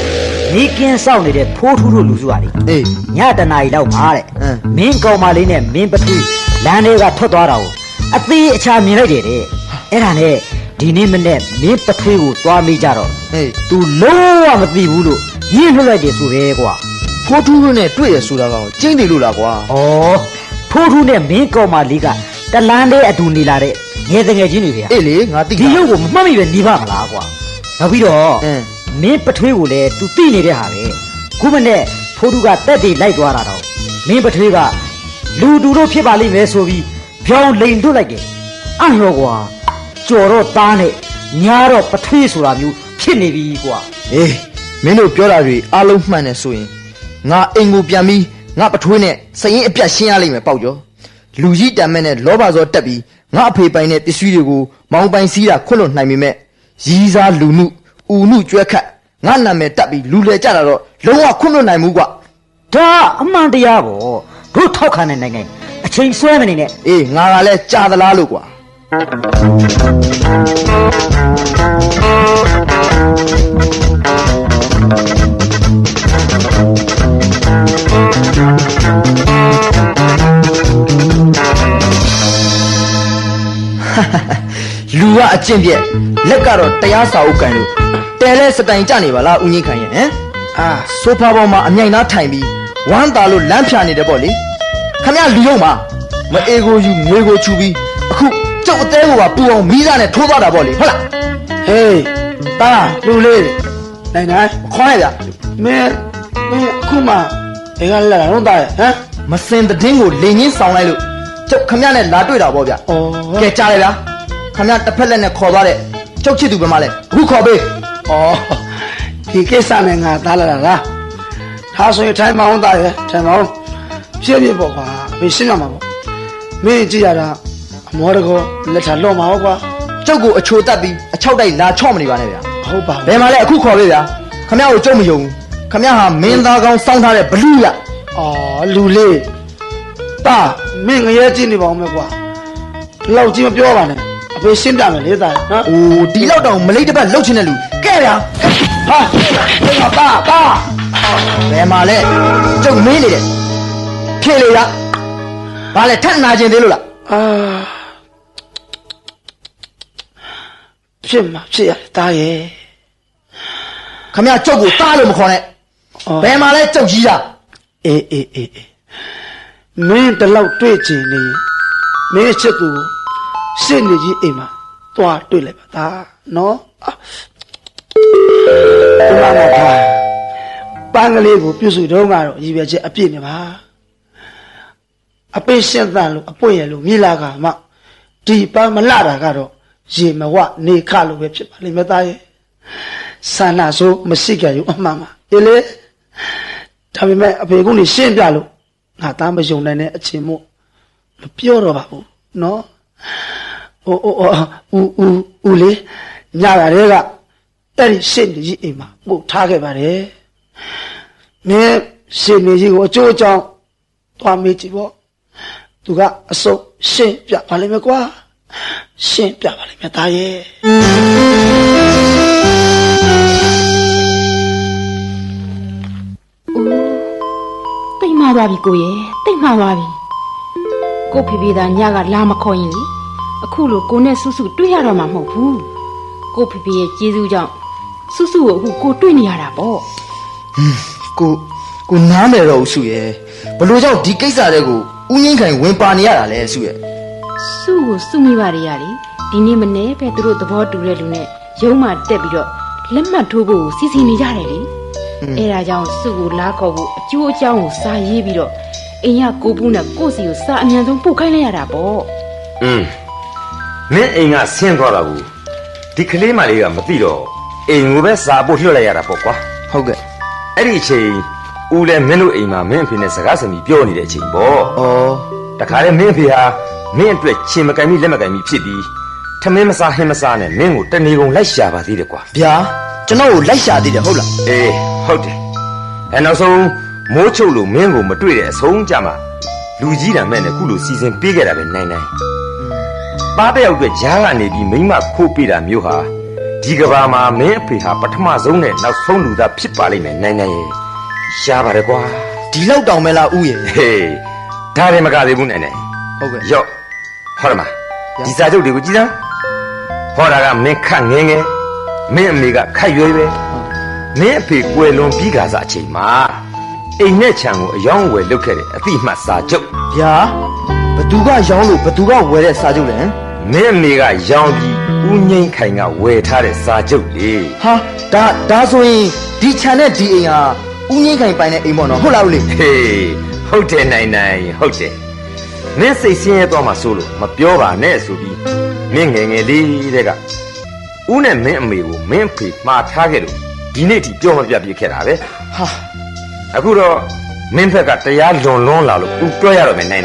မိကင်းစောင့်နေတဲ့ဖိုးထူးတို့လူစုရတယ် အေး ညတနာရီလောက်မှာတဲ့ ဟမ် မင်းကောင်မလေးနဲ့မင်းပထွေးလမ်းတွေကထွက်သွားတာကိုအသေးအချာမြင်လိုက်တယ်တဲ့အဲ့ဒါနဲ့ဒီနေ့မနေ့မင်းပထွေးကိုသွားမိကြတော့ အေး तू လုံးဝမသိဘူးလို့ညှင်းလွှတ်လိုက်တယ်ဆိုပဲကွာ ဖိုးထူးနဲ့တွေ့ရဆိုတာကကျင်းတယ်လို့လားကွာ ဩဖိုးထူးနဲ့မင်းကောင်မလေးကတလန်းတဲ့အတူနေလာတဲ့ငယ်တငယ်ချင်းတွေဗျာ အေးလေငါသိ ဒီရုပ်ကိုမမှတ်မိပဲနေပါမလားကွာနောက်ပြီးတော့ အင်း မင်းပထွေးကိုလည်း तू သိနေတဲ့ဟာပဲခုမနဲ့ဖိုးထူးကတက်တေလိုက်သွားတာတော့မင်းပထွေးကလူတူတို့ဖြစ်ပါလိမ့်မယ်ဆိုပြီးပြောင်းလိန်တွတ်လိုက်တယ်အဲ့တော့ကွာကြော်တော့သားနဲ့ညားတော့ပထွေးဆိုတာမျိုးဖြစ်နေပြီကွာ အေးမင်းတို့ပြောတာတွေအားလုံးမှန်တယ်ဆိုရင်ငါအိမ်ကိုပြန်ပြီးငါပထွေးနဲ့စရင်အပြတ်ရှင်းရလိမ့်မယ်ပေါက်ကြော်လူကြီးတံမဲ့နဲ့လောဘစောတက်ပြီးငါအဖေပိုင်တဲ့ပစ္စည်းတွေကိုမောင်းပိုင်စီးတာခွတ်လွတ်နိုင်ပေမဲ့ရီးစားလူမှုဥမှုကျွဲခတ်ငါနာမည်တက်ပြီးလူလေကြတာတော့လုံးဝခွတ်လွတ်နိုင်မှုကွာ ဒါအမှန်တရားပေါ့တို့ထောက်ခံတဲ့နိုင်ငံအချိန်ဆွဲမနေနဲ့ အေးငါကလည်းကြာသလားလို့ကွာ လူကအကျင့်ပြက်လက်ကတော့တရားစာအုပ်ကန်လို့တဲလဲစတိုင်ကြနေပါလားဦးကြီးခိုင်ရဲ့ဟမ်အာဆိုဖာပေါ်မှာအမြိုင်သားထိုင်ပြီးဝမ်းသာလို့လမ်းဖြာနေတယ်ပေါ့လေခမရလူယုံမှာမအေကိုယူငွေကိုချူပြီးအခုကျုပ်အသေးကိုပါပူအောင်မိသားနဲ့ထိုးသွားတာပေါ့လေဟုတ်လား ဟေးတာလူလေးနိုင်နိုင်ခေါ်ရကြမင်းအခုမှဘယ်ကလာတော့တာဟမ် မစင်တဲ့င်းကိုလိန်ချင်းဆောင်လိုက်လို့ကျုပ်ခမရနဲ့လာတွေ့တာပေါ့ဗျ ဩ ကဲကြားလိုက်လားခမရတစ်ဖက်လက်နဲ့ခေါ်သွားတဲ့ကျုပ်ချစ်သူပဲမလဲအခုခေါ်ပေး ဩဒီကိစ္စနဲ့ငါသားလာတာလားဒါဆိုရင်ထိုင်မအောင်သားရဲ့ထိုင်မအောင်ဖြစ်ဖြစ်ပေါ့ကွာမင်းရှင်းရမှာပေါ့မင်းကြည့်ရတာအမောတကောလက်ထလွတ်မှာဟုတ်ကွာ ကျုပ်ကိုအချိုတက်ပြီးအချောက်တိုက်လာချော့မနေပါနဲ့ဗျာ ဟုတ်ပါ ဘယ်မှာလဲအခုခေါ်ပေးဗျာခမရကိုကျုပ်မယုံဘူးခမရဟာမင်းသားကောင်းစောင်းထားတဲ့ဘလူးရ ဩလူလေးတာမင်းငရဲကြည့်နေပါဦးမယ်ကွာလောက်ကြီးမပြောပါနဲ့အဖေရှင်းပြမယ်လေသားနော် အိုးဒီလောက်တောင်မလိမ့်တစ်ပတ်လှုပ်ချင်တဲ့လူကဲဗျာ ဟာဒီမှာပါ ဘယ်မှာလဲကျုပ်မေးနေတယ်ဖြေလေရဘာလဲထပ်နာကျင်သေးလို့လား အာဖြစ်မှာဖြစ်ရတားရဲ့ ခမရကျုပ်ကိုတားလို့မခေါ်နဲ့ဘယ်မှာလဲကျုပ်ကြီးရ အေးမင်းတလောက်တွေ့ချင်နေမင်းချစ်သူရှင်းနေကြီးအိမ်မှာသွားတွေ့လိုက်ပါသားနော်ဒီမှာကပန်းကလေးကိုပြုစုတော့မှတော့ရည်ရွယ်ချက်အပြည့်နေပါအပိရှင်းသန်လို့အပွင့်ရလို့မြေလာကမှဒီပန်းမလှတာကတော့ရေမဝနေခလို့ပဲဖြစ်ပါလိမ့်မယ်သားရဲ့ဆန္ဒဆိုမရှိကြရုံအမှန်ပါအေးလေဒါပေမဲ့အဖေကနေရှင်းပြလို့ငါသားမယုံနိုင်တဲ့အချင်းမို့မပြောတော့ပါဘူးနော်ဦးလေးညကတည်းကအဲ့ဒီရှင်းနေကြီးအိမ်မှာပို့ထားခဲ့ပါတယ်မင်းရှင်းနေကြီးကိုအကျိုးအကြောင်းသွားမေးကြည့်ပေါ့သူကအစုံရှင်းပြပါလိမ့်မယ်ကွာ ရှင်းပြပါလိမ့်မယ်သားရဲ့ တိတ်မှသွားပြီကိုရဲ့တိတ်မှသွားပြီကိုဖေဖေသာညကလာမခေါ်ရင်လေအခုလိုကိုနဲ့စုစုတွေ့ရတော့မှာမဟုတ်ဘူးကိုဖေဖေရဲ့ကျေးဇူးကြောင့်စုစုကိုအခုကိုတွေ့နေရတာပေါ့ ကိုနားမယ်တော့စုရဲ့ဘလို့ကြောင့်ဒီကိစ္စတွေကိုဥငိမ့်ခိုင်ဝင်ပါနေရတာလဲစုရဲ့ စုကိုစုမိပါရလေဒီနေ့မနေ့ပဲသူတို့သဘောတူတဲ့လူနဲ့ရုံးမှတက်ပြီးတော့လက်မှတ်ထိုးဖို့စီစဉ်နေကြတယ်လေအဲဒါကြောင့်စုကိုလာခေါ်ဖို့အကျိုးအကြောင်းကိုစာရေးပြီးတော့အိမ်ကကိုပူးနဲ့ကိုစီကိုစာအမြန်ဆုံးပို့ခိုင်းလိုက်ရတာပေါ့ မင်းအိမ်ကဆင်းသွားတာကိုဒီကလေးမလေးကမသိတော့အိမ်ကိုပဲစာပို့လွှတ်လိုက်ရတာပေါ့ကွာ ဟုတ်ကဲ့ အဲ့ဒီအချိန်ဦးလည်းမင်းတို့အိမ်မှာမင်းအဖေနဲ့စကားစမြည်ပြောနေတဲ့အချိန်ပေါ့ ဩ တခါလေမင်းအဖေဟာမင်းအတွက်ချင်မကန်မိလက်မကန်မိဖြစ်ပြီးထမင်းမစားဟင်းမစားနဲ့မင်းကိုတနေကုန်လိုက်ရှာပါသေးတယ်ကွာ ဗျာကျွန်တော်ကိုလိုက်ရှာသေးတယ်ဟုတ်လား အေးဟုတ်တယ်အဲ့နောက်ဆုံးမိုးချုပ်လို့မင်းကိုမတွေ့တဲ့အဆုံးကြမှာလူကြီးတံမဲ့နဲ့ခုလိုစီစဉ်ပေးခဲ့တာပဲနိုင်သားတစ်ယောက်အတွက်ဂျားကနေပြီးမိမခိုးပေးတာမျိုးဟာဒီကဘာမှာမင်းအဖေဟာပထမဆုံးနဲ့နောက်ဆုံးလူသားဖြစ်ပါလိမ့်မယ်နိုင်ရဲ့ရှားပါတယ်ကွာ ဒီလောက်တောင်မဲလားဥရဲ့ ဟေးဒါလည်းမကသေးဘူးနိုင် ဟုတ်ကဲ့ ရော့ဟောရမဒီစာချုပ်တွေကိုကြည်စမ်းဟောတာကမင်းခတ်ငယ်ငယ်မင်းအမေကခတ်ရွယ်ရွယ်မင်းအဖေကွယ်လွန်ပြီးကစားအချိန်မှာအိမ်နဲ့ခြံကိုအယောင်းဝယ်လုပ်ခဲ့တဲ့အတိအမှတ်စာချုပ် ဗျာဘသူကရောင်းလို့ဘသူကဝယ်တဲ့စာချုပ်လဲ မင်းအမေကရောင်းပြီးဦးငိမ့်ခိုင်ကဝယ်ထားတဲ့စာချုပ်လေ ဟာဒါဆိုရင်ဒီခြံနဲ့ဒီအိမ်ဟာဥငိမ့်ခိုင်ပိုင်တဲ့အိမ်ပေါ့နော်ဟုတ်လားဦးလေး ဟေးဟုတ်တယ်နိုင်ဟုတ်တယ်မင်းစိတ်ဆင်းရဲသွားမှဆိုလို့မပြောပါနဲ့ဆိုပြီးမင်းငယ်ငယ်လေးတဲ့ကဦးနဲ့မင်းအမေကိုမင်းအဖေမှားထားခဲ့လို့ဒီနေ့ထိပြောမပြပြခဲ့တာပဲ ဟာ အခုတော့မင်းဘက်ကတရားလွန်လာလို့ဦးပြောရတော့မယ်နိုင်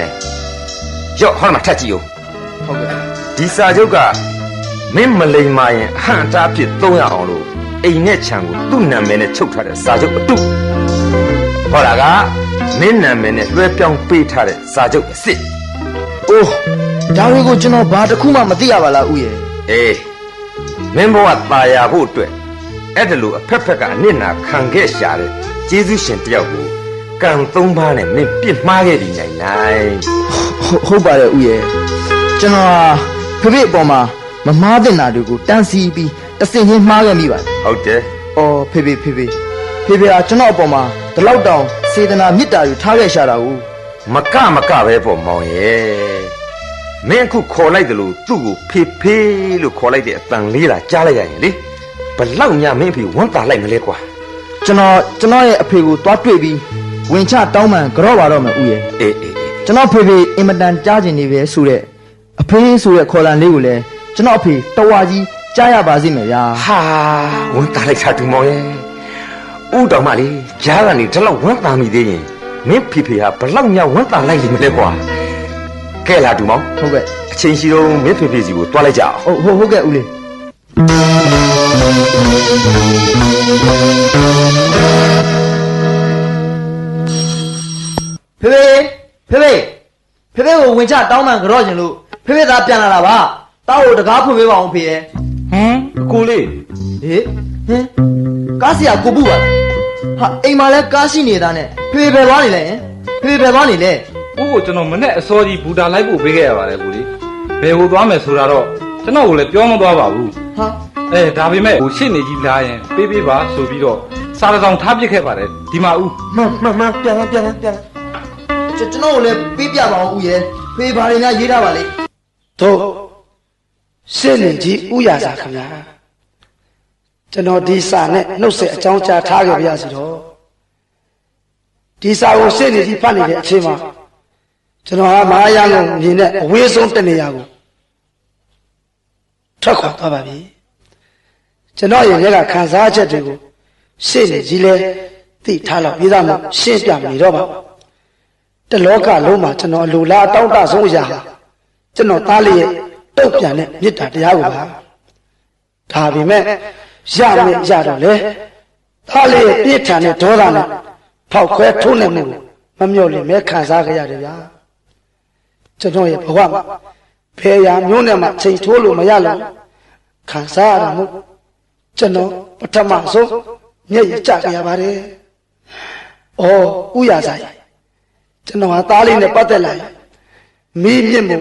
ရော့ဟောမှာထပ်ကြည့်ဦး ဟုတ်ကဲ့ ဒီစာချုပ်ကမင်းမလိမ္မာရင်အဟံအတားဖြစ်သုံးရအောင်လို့အိမ်နဲ့ခြံကိုသူ့နာမည်နဲ့ချုပ်ထားတဲ့စာချုပ်အတုဟောတာကမင်းနာမည်နဲ့လွှဲပြောင်းပေးထားတဲ့စာချုပ်အစ်စ် အိုးဒါတွေကိုကျွန်တော်ဘာတစ်ခုမှမသိရပါလားဥရဲ့ အေးမင်းဘဝตายရဖို့အတွက်အဲ့ဒါလိုအဖက်ဖက်ကအနစ်နာခံခဲ့ရှာတဲ့ကျေးဇူးရှင်တယောက်ကိုကံသုံးပါးနဲ့မင်းပြစ်မှားခဲ့ပြီနိုင် ဟုတ်ပါတယ်ဥရဲ့ကျွန်တော်ဖေဖေအပေါ်မှာမမားတဲ့နာတွေကိုတန်းစီပြီးတစင်ချင်းမှားခဲ့မိပါတယ် ဟုတ်တယ် အော်ဖေဖေကကျွန်တော်အပေါ်မှာဒီလောက်တောင်စေတနာမေတ္တာတွေထားခဲ့ရှာတာကို မကပဲပေါ့မောင်ရဲ့မင်းအခုခေါ်လိုက်တယ်လို့သူ့ကိုဖေဖေလို့ခေါ်လိုက်တဲ့အတန်လေးလာကြားလိုက်ရရင်လေဘလောက်ညမင်းဖေဝမ်းသာလိုက်မလဲကွာ ကျွန်တော်ရဲ့အဖေကိုတွားတွေ့ပြီးဝင်ချတောင်းပန်ကြော့ပါတော့မယ်ဥရဲ့ အေး ကျွန်တော်ဖေအင်မတန်ကြားကျင်နေပဲဆိုတဲ့အဖေဆိုတဲ့ခေါ်လန်လေးကိုလည်းကျွန်တော်အဖေတော်ဝါကြီးကြားရပါစေမယ်ဗျာ ဟာဝမ်းသာလိုက်တာတူမောင်ရဲ့ဦးတော်မလေးကြားကနေဒီလောက်ဝမ်းသာမိသေးရင်မင်းဖေဟာဘလောက်ညဝမ်းသာလိုက်လိမ့်မလဲကွာကဲလာတူမောင် ဟုတ်ကဲ့ အချိန်ရှိတော့မင်းဖေစီကိုတွားလိုက်ကြအောင် ဟုတ်ကဲ့ဦးလေးဖေကိုဝင်ချတောင်းပန်ကြော့ကျင်လို့ဖေသားပြန်လာတာပါတောက်ကိုတကားဖွင့်ပေးပါအောင်ဖေရဲ့ ဟမ်အကိုလေး ဟင်ကားစီယာကိုပူပါဟာအိမ်မှာလဲကားရှိနေတာနဲ့ဖေဘယ်သွားနေလဲဖေဘယ်သွားနေလဲ ဦးကိုကျွန်တော်မနဲ့အစောကြီးဘူတာလိုက်ဖို့ပေးခဲ့ရပါတယ်ကိုလေးဘယ်ကိုသွားမယ်ဆိုတာတော့ကျွန်တော်ကိုလည်းပြောမသွားပါဘူး ဟာ ဒါပေမဲ့ဟိုရှစ်နေကြီးလာရင်ပေးပါဆိုပြီးတော့စားတစ်ဆောင်ထားပစ်ခဲ့ပါတယ်ဒီမှာဦး မှန်ပြန်လာကျွန်တော်ကိုလည်းပေးပြပါအောင်ဦးရဲ့ဖေဘာတွေများရေးထားပါလိမ့် တို့စစ်နေကြီးဥရစာခင်ဗျာကျွန်တော်ဒီစာနဲ့နှုတ်ဆက်အကြောင်းကြားထားခဲ့ပါရစီတော့ဒီစာကိုစစ်နေကြီးဖတ်နေတဲ့အချိန်မှာကျွန်တော်ကမဟာရန်ကုန်မြင်တဲ့အဝေးဆုံးတနေရာကိုထွက်ခွာသွားပါပြီကျွန်တော်ရဲ့ကခံစားချက်တွေကိုစစ်နေကြီးလဲသိထားလို့ပြီးသားမှရှင်းပြမနေတော့ပါဘူးတလောကလုံးမှာကျွန်တော်အလိုလားတောင်းတဆုံးအရာဟာကျွန်တော်သားလေးရဲ့တုတ်ပြန်တဲ့မေတ္တာတရားကိုပါဒါပေမဲ့ရမယ်ရတော့လေသားလေးရဲ့ပြည့်ထန်တဲ့ဒေါသနဲ့ဖောက်ခွဲထိုးနေမှုကိုမမျှော်လင့်မဲခံစားကြရတယ်ဗျာကျွန်တော်ရဲ့ဘဝမှာ ဖယ်ရမျိုးနဲ့မှချိန်ထိုးလို့မရလို့ခံစားရတာမို့ကျွန်တော်ပထမဆုံးမျက်ရည်ကျကြရပါတယ်။အော်ဥရဆိုင်ကျွန်တော်ဟာသားလေးနဲ့ပတ်သက်လာရင်မီးမြင့်မှု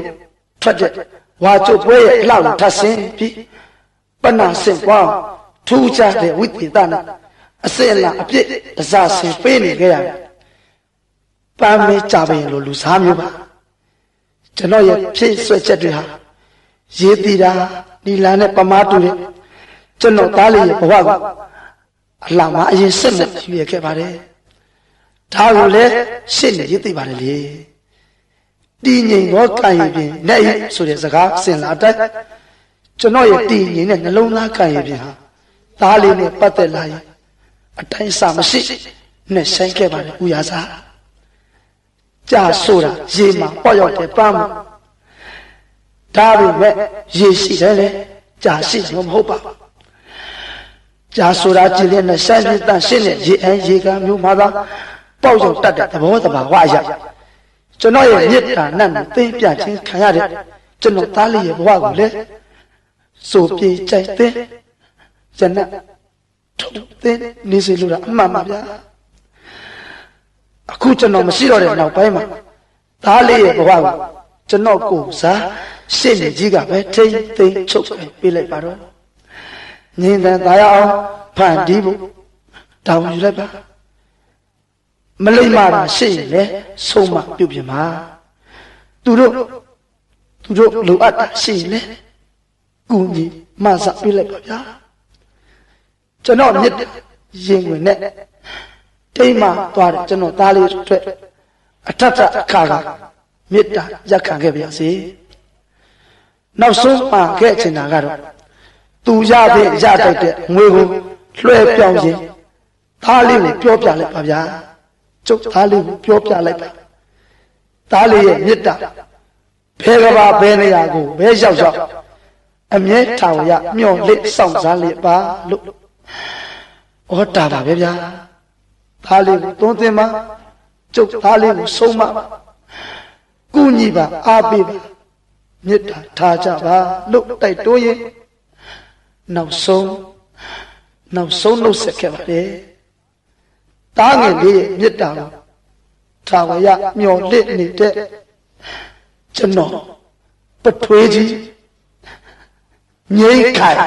ထွက်တဲ့ဝါကျုပ်ပွဲရဲ့အလောက်ထပ်ဆင်းပြီးပဏာဆင့်ပွားထူးခြားတဲ့ဝိသေသနာအစစ်အလာအပြစ်တစားဆင်ပေးနေကြရတယ်။ပန်းမေးကြပင်လို့လူစားမျိုးပါကျွန်တော်ရဲ့ဖြည့်ဆွဲချက်တွေဟာရေးတည်တာဒီလန်နဲ့ပမားတူတဲ့ကျွန်တော်သားလေးရဲ့ဘဝကိုအလှမအရင်စစ်နဲ့ရွေခဲ့ပါတယ်ဒါကိုလည်းရှင်းနေရေးတည်ပါတယ်လေတည်ငြိမ်သောကံရည်ပြင်နဲ့ဆိုတဲ့စကားဆင်လာတဲ့ကျွန်တော်ရဲ့တည်ငြိမ်တဲ့နှလုံးသားကံရည်ပြင်ဟာသားလေးနဲ့ပတ်သက်လာရင်အတိုင်းအဆမရှိနဲ့ဆိုင်ခဲ့ပါတယ်ဦးရစားကြာဆိုတာရေမှာပေါ့ရောက်တဲ့ပန်းမှာဒါပေမဲ့ရေရှိတယ်လေကြာရှိလို့မဟုတ်ပါဘူးကြာဆိုတာကြည်လင်းနဲ့ဆိုင်ပြီးတန်ရှင်းတဲ့ရေအမ်းရေကမ်းမျိုးမှာသာပေါ့ရောက်တတ်တဲ့သဘောတဘာဝအရာကျွန်တော်ရဲ့မြစ်တာနဲ့သိပြချင်းခံရတဲ့ကျွန်တော်သားလေးရဲ့ဘဝကိုလည်းစိုးပြေကြိုက်တဲ့ဇနတ်ထုတ်တဲ့နေစီလို့အမှန်ပါဗျာအခုကျွန်တော်မရှိတော့တဲ့နောက်ပိုင်းမှာသားလေးရဲ့ဘဝကိုကျွန်တော်ကိုစားရှင်းနေကြီးကပဲထိမ့်သိမ့်ချုပ်ပေးလိုက်ပါတော့ငင်းတဲ့သားရအောင်ဖန်တီးဖို့တောင်းယူလိုက်ပါမလိမ္မာတာရှိရင်လည်းဆုံးမပြုတ်ပြင်ပါသူတို့လိုအပ်တာရှိရင်လည်းကူညီမဆပေးလိုက်ပါဗျာကျွန်တော်မြစ်ရင်ဝင်နဲ့တိမ်မှသွားတယ်ကျွန်တော်သားလေးအတွက်အထက်အခါကမေတ္တာရက်ခံခဲ့ပါစေနောက်ဆုံးမှာခဲ့ချင်တာကတော့သူရတဲ့ရတတ်တဲ့ငွေကိုလွှဲပြောင်းခြင်းသားလေးကိုပြောပြလိုက်ပါဗျာကျုပ်သားလေးကိုပြောပြလိုက်ပါသားလေးရဲ့မေတ္တာဘယ်ကဘာဘယ်နေရာကိုဘယ်ရောက်ရောက်အမြဲထောင်ရမျော်လင့်စောင့်စားလိုက်ပါလို့ဩတာပါပဲဗျာသားလေးကိုသွန်သင်ပါကျုပ်သားလေးကိုဆုံးမကုညီပါအားပေးပါမေတ္တာထားကြပါလို့တိုက်တွန်းရင်နောက်ဆုံးနှုတ်ဆက်ခဲ့ပါတယ်တားငယ်လေးရဲ့မေတ္တာကိုထာဝရမျော်လင့်နေတဲ့ကျွန်တော်ပထွေးကြီးငြိမ်းခိုင်